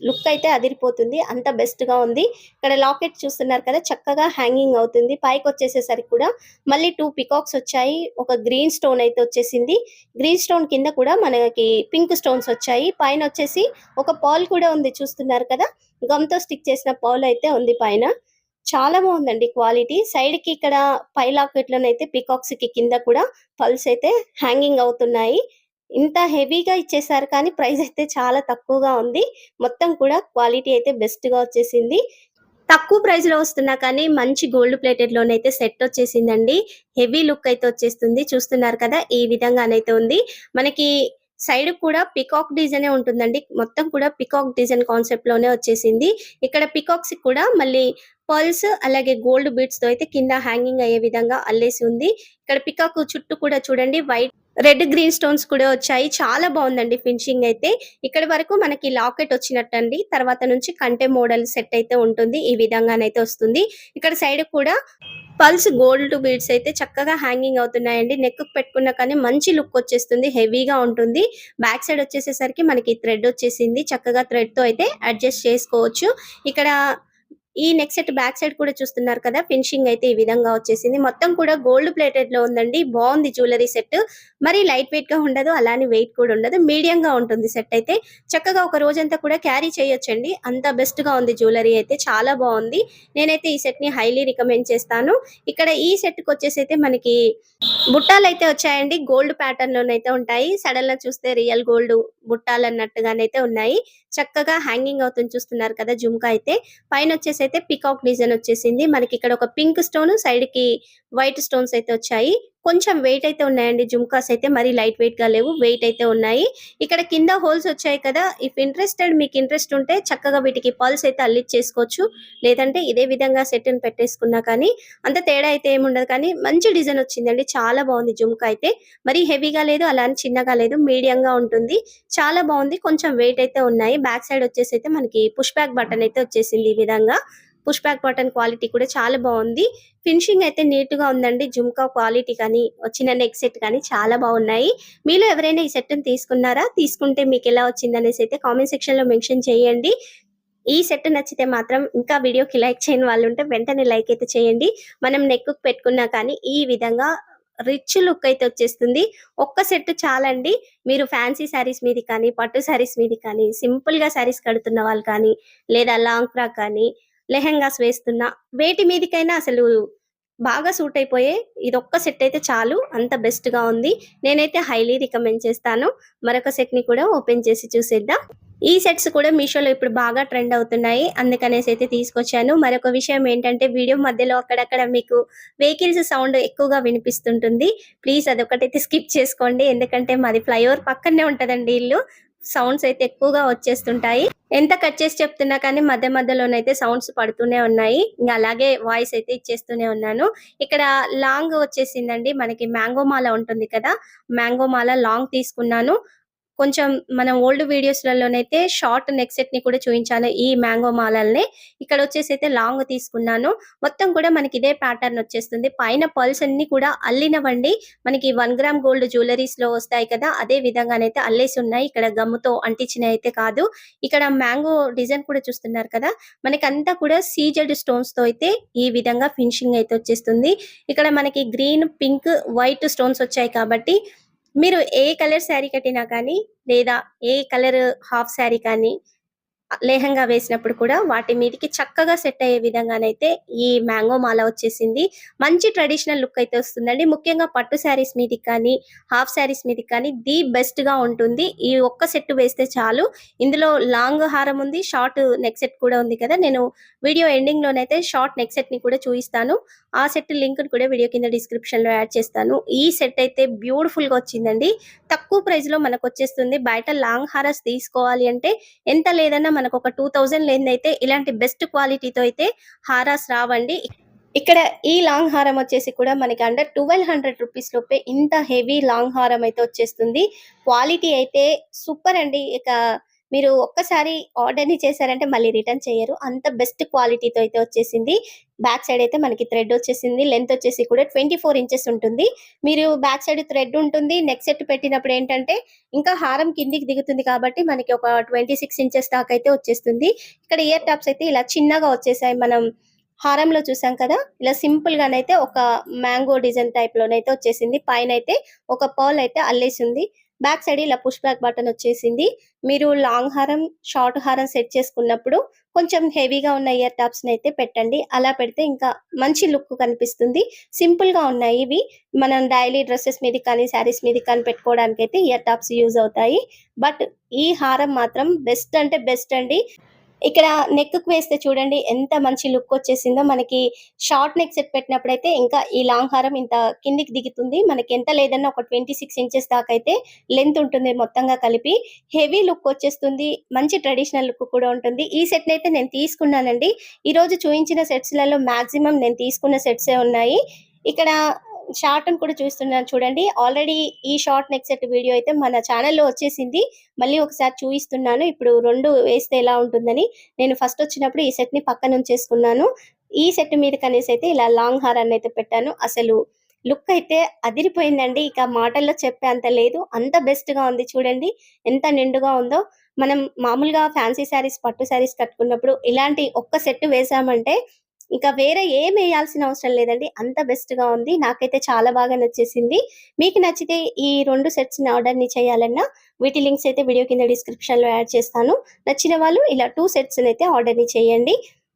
లుక్ అయితే అదిరిపోతుంది. అంత బెస్ట్‌గా ఉంది. ఇక్కడ లాకెట్ చూస్తున్నారు కదా! చక్కగా హ్యాంగింగ్ అవుతుంది. పైకొచ్చేసేసరికి కూడా మళ్ళీ 2 పికాక్స్ వచ్చాయి. ఒక గ్రీన్ స్టోన్ అయితే వచ్చేసింది. గ్రీన్ స్టోన్ కింద కూడా మనకి పింక్ స్టోన్స్ వచ్చాయి. పైనొచ్చేసి ఒక పర్ల్ కూడా ఉంది చూస్తున్నారు కదా! గమ్‌తో స్టిక్ చేసిన పర్ల్ అయితే ఉంది పైన. చాలా బావుందండి క్వాలిటీ. సైడ్‌కి ఇక్కడ పై లాకెట్‌లోనైతే పీకాక్స్‌కి కింద కూడా పర్ల్స్ అయితే హ్యాంగింగ్ అవుతున్నాయి. ఇంత హెవీగా ఇచ్చేసారు కానీ ప్రైస్ అయితే చాలా తక్కువగా ఉంది. మొత్తం కూడా క్వాలిటీ అయితే బెస్ట్‌గా వచ్చేసింది. తక్కువ ప్రైస్‌లో వస్తున్నా కానీ మంచి గోల్డ్ ప్లేటెడ్‌లోనైతే సెట్ వచ్చేసిందండి. హెవీ లుక్ అయితే వచ్చేస్తుంది. చూస్తున్నారు కదా! ఈ విధంగానైతే ఉంది. మనకి సైడ్ కూడా పికాక్ డిజైనే ఉంటుందండి. మొత్తం కూడా పికాక్ డిజైన్ కాన్సెప్ట్‌లోనే వచ్చేసింది. ఇక్కడ పికాక్స్‌కి కూడా మళ్ళీ పర్ల్స్ అలాగే గోల్డ్ బీడ్స్‌తో అయితే కింద హ్యాంగింగ్ అయ్యే విధంగా అల్లేసి ఉంది. ఇక్కడ పికాక్ చుట్టూ కూడా చూడండి వైట్, రెడ్, గ్రీన్ స్టోన్స్ కూడా వచ్చాయి. చాలా బావుందండి ఫినిషింగ్ అయితే. ఇక్కడి వరకు మనకి లాకెట్ వచ్చినట్టండి. తర్వాత నుంచి కంటె మోడల్ సెట్ అయితే ఉంటుంది. ఈ విధంగానైతే వస్తుంది. ఇక్కడ సైడ్ కూడా పల్స్ గోల్డ్ బీడ్స్ అయితే చక్కగా హ్యాంగింగ్ అవుతున్నాయండి. నెక్‌కి పెట్టుకున్నా కానీ మంచి లుక్ వచ్చేస్తుంది. హెవీగా ఉంటుంది. బ్యాక్ సైడ్ వచ్చేసేసరికి మనకి థ్రెడ్ వచ్చేసింది. చక్కగా థ్రెడ్‌తో అయితే అడ్జస్ట్ చేసుకోవచ్చు. ఇక్కడ ఈ నెక్ సెట్ బ్యాక్ సైడ్ కూడా చూస్తున్నారు కదా! ఫినిషింగ్ అయితే ఈ విధంగా వచ్చేసింది. మొత్తం కూడా గోల్డ్ ప్లేటెడ్‌లో ఉందండి. బావుంది జ్యువెల్లరీ సెట్. మరి లైట్ వెయిట్‌గా ఉండదు. అలానే వెయిట్ కూడా ఉండదు. మీడియంగా ఉంటుంది సెట్ అయితే. చక్కగా ఒక రోజంతా కూడా క్యారీ చేయొచ్చండి. అంత బెస్ట్‌గా ఉంది జ్యువెల్లరీ అయితే. చాలా బావుంది. నేనైతే ఈ సెట్‌ని హైలీ రికమెండ్ చేస్తాను. ఇక్కడ ఈ సెట్‌కొచ్చేసైతే మనకి బుట్టాలైతే వచ్చాయండి. గోల్డ్ ప్యాటర్న్‌లోనైతే ఉంటాయి. సడన్‌గా చూస్తే రియల్ గోల్డ్ బుట్టాలన్నట్టుగానైతే ఉన్నాయి. చక్కగా హ్యాంగింగ్ అవుతుంది చూస్తున్నారు కదా! జుంకా అయితే. పైనొచ్చేసైతే పీకాక్ డిజైన్ వచ్చేసింది. మనకిక్కడ ఒక పింక్ స్టోను, సైడ్‌కి వైట్ స్టోన్స్ అయితే వచ్చాయి. కొంచెం వెయిట్ అయితే ఉన్నాయండి జుంకాస్ అయితే. మరీ లైట్ వెయిట్‌గా లేవు. వెయిట్ అయితే ఉన్నాయి. ఇక్కడ కింద హోల్స్ వచ్చాయి కదా! మీకు ఇంట్రెస్ట్ ఉంటే చక్కగా వీటికి పర్ల్స్ అయితే అల్లిచ్చేసుకోవచ్చు. లేదంటే ఇదే విధంగా సెట్‌ని పెట్టేసుకున్నా కానీ అంత తేడా అయితే ఏముండదు కానీ మంచి డిజైన్ వచ్చిందండి. చాలా బావుంది జుంకా అయితే. మరీ హెవీగా లేదు, అలా అని చిన్నగా లేదు. మీడియంగా ఉంటుంది. చాలా బావుంది. కొంచెం వెయిట్ అయితే ఉన్నాయి. బ్యాక్ సైడ్ వచ్చేసైతే మనకి పుష్ బ్యాక్ బటన్ అయితే వచ్చేసింది ఈ విధంగా. పుష్ బ్యాక్ బటన్ క్వాలిటీ కూడా చాలా బావుంది. ఫినిషింగ్ అయితే నీట్‌గా ఉందండి. జుంకా క్వాలిటీ కానీ, వచ్చిన నెక్ సెట్ కానీ చాలా బావున్నాయి. మీలో ఎవరైనా ఈ సెట్‌ని తీసుకున్నారా? తీసుకుంటే మీకెలా వచ్చిందనేసి అయితే కామెంట్ సెక్షన్‌లో మెన్షన్ చేయండి. ఈ సెట్ నచ్చితే మాత్రం ఇంకా వీడియోకి లైక్ చేయని వాళ్ళుంటే వెంటనే లైక్ అయితే చేయండి. మనం నెక్‌కి పెట్టుకున్నా కానీ ఈ విధంగా రిచ్ లుక్ అయితే వచ్చేస్తుంది. ఒక్క సెట్ చాలండి. మీరు ఫ్యాన్సీ శారీస్ మీదకి కానీ, పట్టు శారీస్ మీదకి కానీ, సింపుల్‌గా శారీస్ కడుతున్న వాళ్ళు కానీ, లేదా లాంగ్ ఫ్రాక్ కానీ, లెహెంగాస్ వేస్తున్న వేటి మీదకైనా అసలు బాగా సూట్ అయిపోయే ఇదొక్క సెట్ అయితే చాలు. అంత బెస్ట్‌గా ఉంది. నేనైతే హైలీ రికమెండ్ చేస్తాను. మరొక సెట్‌ని కూడా ఓపెన్ చేసి చూసేద్దాం. ఈ సెట్స్ కూడా మీషోలో ఇప్పుడు బాగా ట్రెండ్ అవుతున్నాయి. అందుకనేసి అయితే తీసుకొచ్చాను. మరొక విషయం ఏంటంటే వీడియో మధ్యలో అక్కడక్కడ మీకు వెహికల్స్ సౌండ్ ఎక్కువగా వినిపిస్తుంటుంది. ప్లీజ్ అదొకటైతే స్కిప్ చేసుకోండి. ఎందుకంటే మాది ఫ్లైఓవర్ పక్కనే ఉంటదండి ఇల్లు. సౌండ్స్ అయితే ఎక్కువగా వచ్చేస్తుంటాయి. ఎంత కట్ చేసి చెప్తున్నా కానీ మధ్య మధ్యలోనైతే సౌండ్స్ పడుతూనే ఉన్నాయి. ఇంగ అలాగే వాయిస్ అయితే ఇచ్చేస్తూనే ఉన్నాను. ఇక్కడ లాంగ్ వచ్చేసిందండి. మనకి మ్యాంగో మాల ఉంటుంది కదా! మ్యాంగో మాల లాంగ్ తీసుకున్నాను. కొంచెం మన ఓల్డ్ వీడియోస్‌లలోనైతే షార్ట్ నెక్ సెట్‌ని కూడా చూయించాను. ఈ మ్యాంగో మాలల్నే. ఇక్కడొచ్చేసైతే లాంగ్ తీసుకున్నాను. మొత్తం కూడా మనకి ఇదే ప్యాటర్న్ వచ్చేస్తుంది. పైన పర్ల్స్ అన్నీ కూడా అల్లినవండి. మనకి 1 గ్రామ్ గోల్డ్ జ్యువెల్లరీస్‌లో వస్తాయి కదా! అదే విధంగానైతే అల్లేసి ఉన్నాయి. ఇక్కడ గమ్‌తో అంటించినయి కాదు. ఇక్కడ మ్యాంగో డిజైన్ కూడా చూస్తున్నారు కదా! మనకంతా కూడా సీజెడ్ స్టోన్స్‌తో అయితే ఈ విధంగా ఫినిషింగ్ అయితే వచ్చేస్తుంది. ఇక్కడ మనకి గ్రీన్, పింక్, వైట్ స్టోన్స్ వచ్చాయి కాబట్టి మీరు ఏ కలర్ శారీ కట్టినా కానీ, లేదా ఏ కలర్ హాఫ్ శారీ కానీ లెహంగా వేసినప్పుడు కూడా వాటి మీదకి చక్కగా సెట్ అయ్యే విధంగానైతే ఈ మ్యాంగో మాల వచ్చేసింది. మంచి ట్రెడిషనల్ లుక్ అయితే వస్తుందండి. ముఖ్యంగా పట్టు శారీస్ మీదకి కానీ, హాఫ్ శారీస్ మీదకి కానీ ది బెస్ట్‌గా ఉంటుంది. ఈ ఒక్క సెట్ వేస్తే చాలు. ఇందులో లాంగ్ హారం ఉంది. షార్ట్ నెక్ సెట్ కూడా ఉంది కదా! నేను వీడియో ఎండింగ్‌లోనైతే షార్ట్ నెక్ సెట్‌ని కూడా చూయిస్తాను. ఆ సెట్ లింక్‌ని కూడా వీడియో కింద డిస్క్రిప్షన్‌లో యాడ్ చేస్తాను. ఈ సెట్ అయితే బ్యూటిఫుల్‌గా వచ్చిందండి. తక్కువ ప్రైస్‌లో మనకొచ్చేస్తుంది. బయట లాంగ్ హారాస్ తీసుకోవాలి అంటే ఎంత లేదన్నా మనకొక 2000 లేనిదైతే ఇలాంటి బెస్ట్ క్వాలిటీతో అయితే హారాస్ రావండి. ఇక్కడ ఈ లాంగ్ హారం వచ్చేసి కూడా మనకి అండర్ 1200 రూపీస్ లోపే ఇంత హెవీ లాంగ్ హారం అయితే వచ్చేస్తుంది. క్వాలిటీ అయితే సూపర్ అండి. ఇక మీరు ఒక్కసారి ఆర్డర్‌ని చేశారంటే మళ్ళీ రిటర్న్ చెయ్యరు. అంత బెస్ట్ క్వాలిటీతో అయితే వచ్చేసింది. బ్యాక్ సైడ్ అయితే మనకి థ్రెడ్ వచ్చేసింది. లెంత్ వచ్చేసి కూడా 24 ఇంచెస్ ఉంటుంది. మీరు బ్యాక్ సైడ్ థ్రెడ్ ఉంటుంది. నెక్ సెట్ పెట్టినప్పుడు ఏంటంటే ఇంకా హారం కిందికి దిగుతుంది కాబట్టి మనకి ఒక 26 ఇంచెస్ దాకా అయితే వచ్చేస్తుంది. ఇక్కడ ఇయర్ టాప్స్ అయితే ఇలా చిన్నగా వచ్చేసాయి. మనం హారంలో చూసాం కదా! ఇలా సింపుల్‌గానైతే ఒక మ్యాంగో డిజైన్ టైప్‌లోనైతే వచ్చేసింది. పైనైతే ఒక పర్ల్ అయితే అల్లేసుంది. బ్యాక్ సైడ్ ఇలా పుష్ బ్యాక్ బటన్ వచ్చేసింది. మీరు లాంగ్ హారం, షార్ట్ హారం సెట్ చేసుకున్నప్పుడు కొంచెం హెవీగా ఉన్న ఇయర్ టాప్స్‌నైతే పెట్టండి. అలా పెడితే ఇంకా మంచి లుక్ కనిపిస్తుంది. సింపుల్‌గా ఉన్నాయి ఇవి. మనం డైలీ డ్రెసెస్ మీదకి కానీ, శారీస్ మీదకి కానీ పెట్టుకోవడానికైతే ఇయర్ టాప్స్ యూజ్ అవుతాయి. బట్ ఈ హారం మాత్రం బెస్ట్ అంటే బెస్ట్ అండి. ఇక్కడ నెక్‌కి వేస్తే చూడండి ఎంత మంచి లుక్ వచ్చేసిందో. మనకి షార్ట్ నెక్ సెట్ పెట్టినప్పుడైతే ఇంకా ఈ లాంగ్ హారం ఇంత కిందికి దిగుతుంది. మనకి ఎంత లేదన్నా ఒక 26 ఇంచెస్ దాకా అయితే లెంత్ ఉంటుంది మొత్తంగా కలిపి. హెవీ లుక్ వచ్చేస్తుంది. మంచి ట్రెడిషనల్ లుక్ కూడా ఉంటుంది. ఈ సెట్‌నైతే నేను తీసుకున్నానండి. ఈరోజు చూయించిన సెట్స్‌లలో మాక్సిమం నేను తీసుకున్న సెట్సే ఉన్నాయి. ఇక్కడ షార్ట్‌ని కూడా చూస్తున్నాను చూడండి. ఆల్రెడీ ఈ షార్ట్ నెక్ సెట్ వీడియో అయితే మన ఛానెల్‌లో వచ్చేసింది. మళ్ళీ ఒకసారి చూయిస్తున్నాను. ఇప్పుడు 2 వేస్తే ఎలా ఉంటుందని. నేను ఫస్ట్ వచ్చినప్పుడు ఈ సెట్‌ని పక్కనుంచేసుకున్నాను. ఈ సెట్ మీదకనేసైతే ఇలా లాంగ్ హారాన్నయితే పెట్టాను. అసలు లుక్ అయితే అదిరిపోయిందండి. ఇక మాటల్లో చెప్పేంత లేదు. అంత బెస్ట్‌గా ఉంది చూడండి. ఎంత నిండుగా ఉందో. మనం మామూలుగా ఫ్యాన్సీ శారీస్, పట్టు శారీస్ కట్టుకున్నప్పుడు ఇలాంటి ఒక్క సెట్ వేసామంటే ఇంకా వేరే ఏమెయ్యాల్సిన అవసరం లేదండి. అంత బెస్ట్‌గా ఉంది. నాకైతే చాలా బాగా నచ్చేసింది. మీకు నచ్చితే ఈ 2 సెట్స్‌ని ఆర్డర్‌ని చేయాలన్నా వీటి లింక్స్ అయితే వీడియో కింద డిస్క్రిప్షన్‌లో యాడ్ చేస్తాను. నచ్చిన వాళ్ళు ఇలా 2 సెట్స్‌నైతే ఆర్డర్‌ని చేయండి.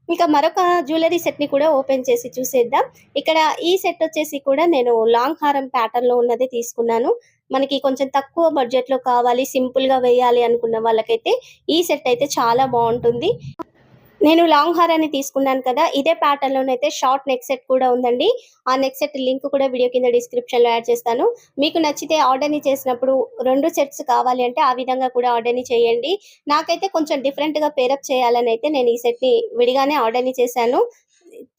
ఇంకా మరొక జ్యువెలరీ సెట్‌ని కూడా ఓపెన్ చేసి చూసేద్దాం. ఇక్కడ ఈ సెట్ వచ్చేసి కూడా నేను లాంగ్ హారం ప్యాటర్న్‌లో ఉన్నదే తీసుకున్నాను. మనకి కొంచెం తక్కువ బడ్జెట్‌లో కావాలి, సింపుల్‌గా వేయాలి అనుకున్న వాళ్ళకైతే ఈ సెట్ అయితే చాలా బావుంటుంది. నేను లాంగ్ హారాన్ని తీసుకున్నాను కదా! ఇదే ప్యాటర్న్‌లోనైతే షార్ట్ నెక్ సెట్ కూడా ఉందండి. ఆ నెక్ సెట్ లింక్ కూడా వీడియో కింద డిస్క్రిప్షన్‌లో యాడ్ చేస్తాను. మీకు నచ్చితే ఆర్డర్‌ని చేసినప్పుడు 2 సెట్స్ కావాలి అంటే ఆ విధంగా కూడా ఆర్డర్‌ని చేయండి. నాకైతే కొంచెం డిఫరెంట్‌గా పేరప్ చేయాలనైతే నేను ఈ సెట్‌ని విడిగానే ఆర్డర్‌ని చేశాను.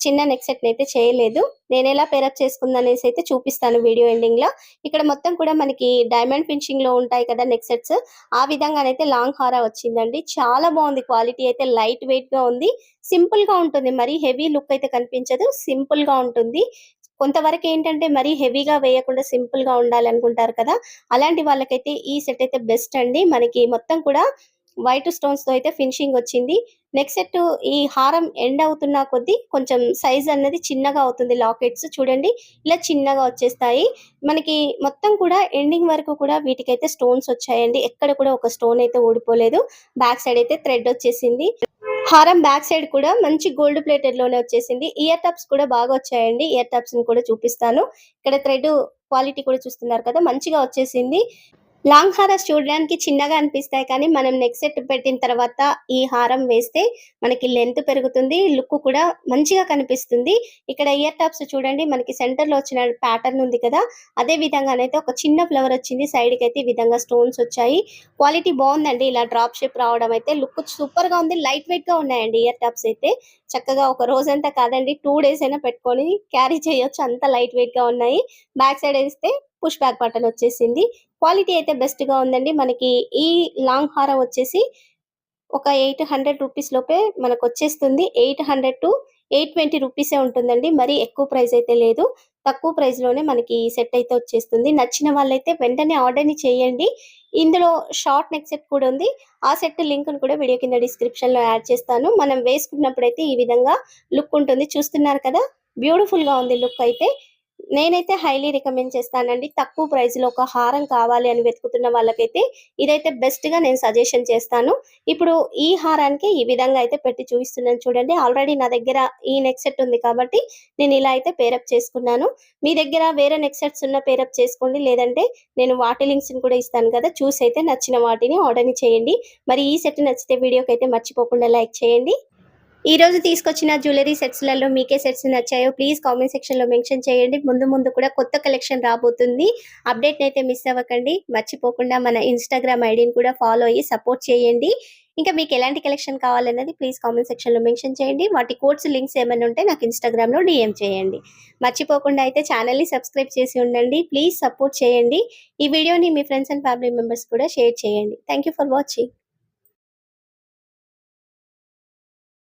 చిన్న నెక్ సెట్‌నైతే చేయలేదు. నేనెలా పేరప్ చేసుకుందనేసైతే చూపిస్తాను వీడియో ఎండింగ్‌లో. ఇక్కడ మొత్తం కూడా మనకి డైమండ్ ఫినిషింగ్‌లో ఉంటాయి కదా నెక్ సెట్స్. ఆ విధంగానైతే లాంగ్ హారా వచ్చిందండి. చాలా బావుంది. క్వాలిటీ అయితే లైట్ వెయిట్‌గా ఉంది. సింపుల్‌గా ఉంటుంది. మరీ హెవీ లుక్ అయితే కనిపించదు. సింపుల్‌గా ఉంటుంది. కొంతవరకేంటంటే మరీ హెవీగా వేయకుండా సింపుల్‌గా ఉండాలనుకుంటారు కదా! అలాంటి వాళ్ళకైతే ఈ సెట్ అయితే బెస్ట్ అండి. మనకి మొత్తం కూడా వైట్ స్టోన్స్‌తో అయితే ఫినిషింగ్ వచ్చింది. నెక్ సెట్ ఈ హారం ఎండ్ అవుతున్న కొద్దీ కొంచెం సైజ్ అన్నది చిన్నగా అవుతుంది లాకెట్స్ చూడండి. ఇలా చిన్నగా వచ్చేస్తాయి. మనకి మొత్తం కూడా ఎండింగ్ వరకు కూడా వీటికైతే స్టోన్స్ వచ్చాయండి. ఎక్కడ కూడా ఒక స్టోన్ అయితే ఊడిపోలేదు. బ్యాక్ సైడ్ అయితే థ్రెడ్ వచ్చేసింది. హారం బ్యాక్ సైడ్ కూడా మంచి గోల్డ్ ప్లేటెడ్‌లోనే వచ్చేసింది. ఇయర్ టప్స్ కూడా బాగా వచ్చాయండి. ఇయర్ టప్స్‌ని కూడా చూపిస్తాను. ఇక్కడ థ్రెడ్ క్వాలిటీ కూడా చూస్తున్నారు కదా! మంచిగా వచ్చేసింది. లాంగ్ హారాస్ చూడడానికి చిన్నగా అనిపిస్తాయి కానీ, మనం నెక్ సెట్ పెట్టిన తర్వాత ఈ హారం వేస్తే మనకి లెంత్ పెరుగుతుంది. లుక్ కూడా మంచిగా కనిపిస్తుంది. ఇక్కడ ఇయర్ టాప్స్ చూడండి మనకి సెంటర్‌లో వచ్చిన ప్యాటర్న్ ఉంది కదా! అదే విధంగానైతే ఒక చిన్న ఫ్లవర్ వచ్చింది. సైడ్‌కైతే ఈ విధంగా స్టోన్స్ వచ్చాయి. క్వాలిటీ బావుందండి. ఇలా డ్రాప్ షేప్ రావడం అయితే లుక్ సూపర్‌గా ఉంది. లైట్ వెయిట్‌గా ఉన్నాయండి ఇయర్ టాప్స్ అయితే. చక్కగా ఒక రోజంతా కాదండి 2 డేస్ అయినా పెట్టుకొని క్యారీ చేయొచ్చు. అంత లైట్ వెయిట్‌గా ఉన్నాయి. బ్యాక్ సైడ్ ఏస్తే పుష్ బ్యాక్ బటన్ వచ్చేసింది. క్వాలిటీ అయితే బెస్ట్‌గా ఉందండి. మనకి ఈ లాంగ్ హారం వచ్చేసి ఒక 800 రూపీస్ లోపే మనకొచ్చేస్తుంది. 800-820 రూపీసే ఉంటుందండి. మరీ ఎక్కువ ప్రైస్ అయితే లేదు. తక్కువ ప్రైస్‌లోనే మనకి ఈ సెట్ అయితే వచ్చేస్తుంది. నచ్చిన వాళ్ళైతే వెంటనే ఆర్డర్‌ని చేయండి. ఇందులో షార్ట్ నెక్ సెట్ కూడా ఉంది. ఆ సెట్ లింక్‌ని కూడా వీడియో కింద డిస్క్రిప్షన్‌లో యాడ్ చేస్తాను. మనం వేసుకున్నప్పుడైతే ఈ విధంగా లుక్ ఉంటుంది. చూస్తున్నారు కదా! బ్యూటిఫుల్‌గా ఉంది లుక్ అయితే. నేనైతే హైలీ రికమెండ్ చేస్తానండి. తక్కువ ప్రైస్‌లో ఒక హారం కావాలి అని వెతుకుతున్న వాళ్ళకైతే ఇదైతే బెస్ట్‌గా నేను సజెషన్ చేస్తాను. ఇప్పుడు ఈ హారానికి ఈ విధంగా అయితే పెట్టి చూపిస్తున్నాను చూడండి. ఆల్రెడీ నా దగ్గర ఈ నెక్ సెట్ ఉంది కాబట్టి నేను ఇలా అయితే పేరప్ చేసుకున్నాను. మీ దగ్గర వేరే నెక్ సెట్స్ ఉన్న పేరప్ చేసుకోండి. లేదంటే నేను వాటి లింక్స్‌ని కూడా ఇస్తాను కదా! చూసైతే నచ్చిన వాటిని ఆర్డర్‌ని చేయండి. మరి ఈ సెట్ నచ్చితే వీడియోకైతే మర్చిపోకుండా లైక్ చేయండి. ఈరోజు తీసుకొచ్చిన జ్యువెలరీ సెట్స్‌లలో మీకే సెట్స్ నచ్చాయో ప్లీజ్ కామెంట్ సెక్షన్‌లో మెన్షన్ చేయండి. ముందు ముందు కూడా కొత్త కలెక్షన్ రాబోతుంది. అప్డేట్‌నైతే మిస్ అవ్వకండి. మర్చిపోకుండా మన ఇన్‌స్టాగ్రామ్ ఐడీని కూడా ఫాలో అయ్యి సపోర్ట్ చేయండి. ఇంకా మీకు ఎలాంటి కలెక్షన్ కావాలన్నది ప్లీజ్ కామెంట్ సెక్షన్‌లో మెన్షన్ చేయండి. వాటి కోడ్స్ లింక్స్ ఏమైనా ఉంటే నాకు ఇన్‌స్టాగ్రామ్‌లో డీఎం చేయండి. మర్చిపోకుండా అయితే ఛానెల్‌ని సబ్స్క్రైబ్ చేసి ఉండండి. ప్లీజ్ సపోర్ట్ చేయండి. ఈ వీడియోని మీ ఫ్రెండ్స్ అండ్ ఫ్యామిలీ మెంబర్స్ కూడా షేర్ చేయండి. Thank you for watching.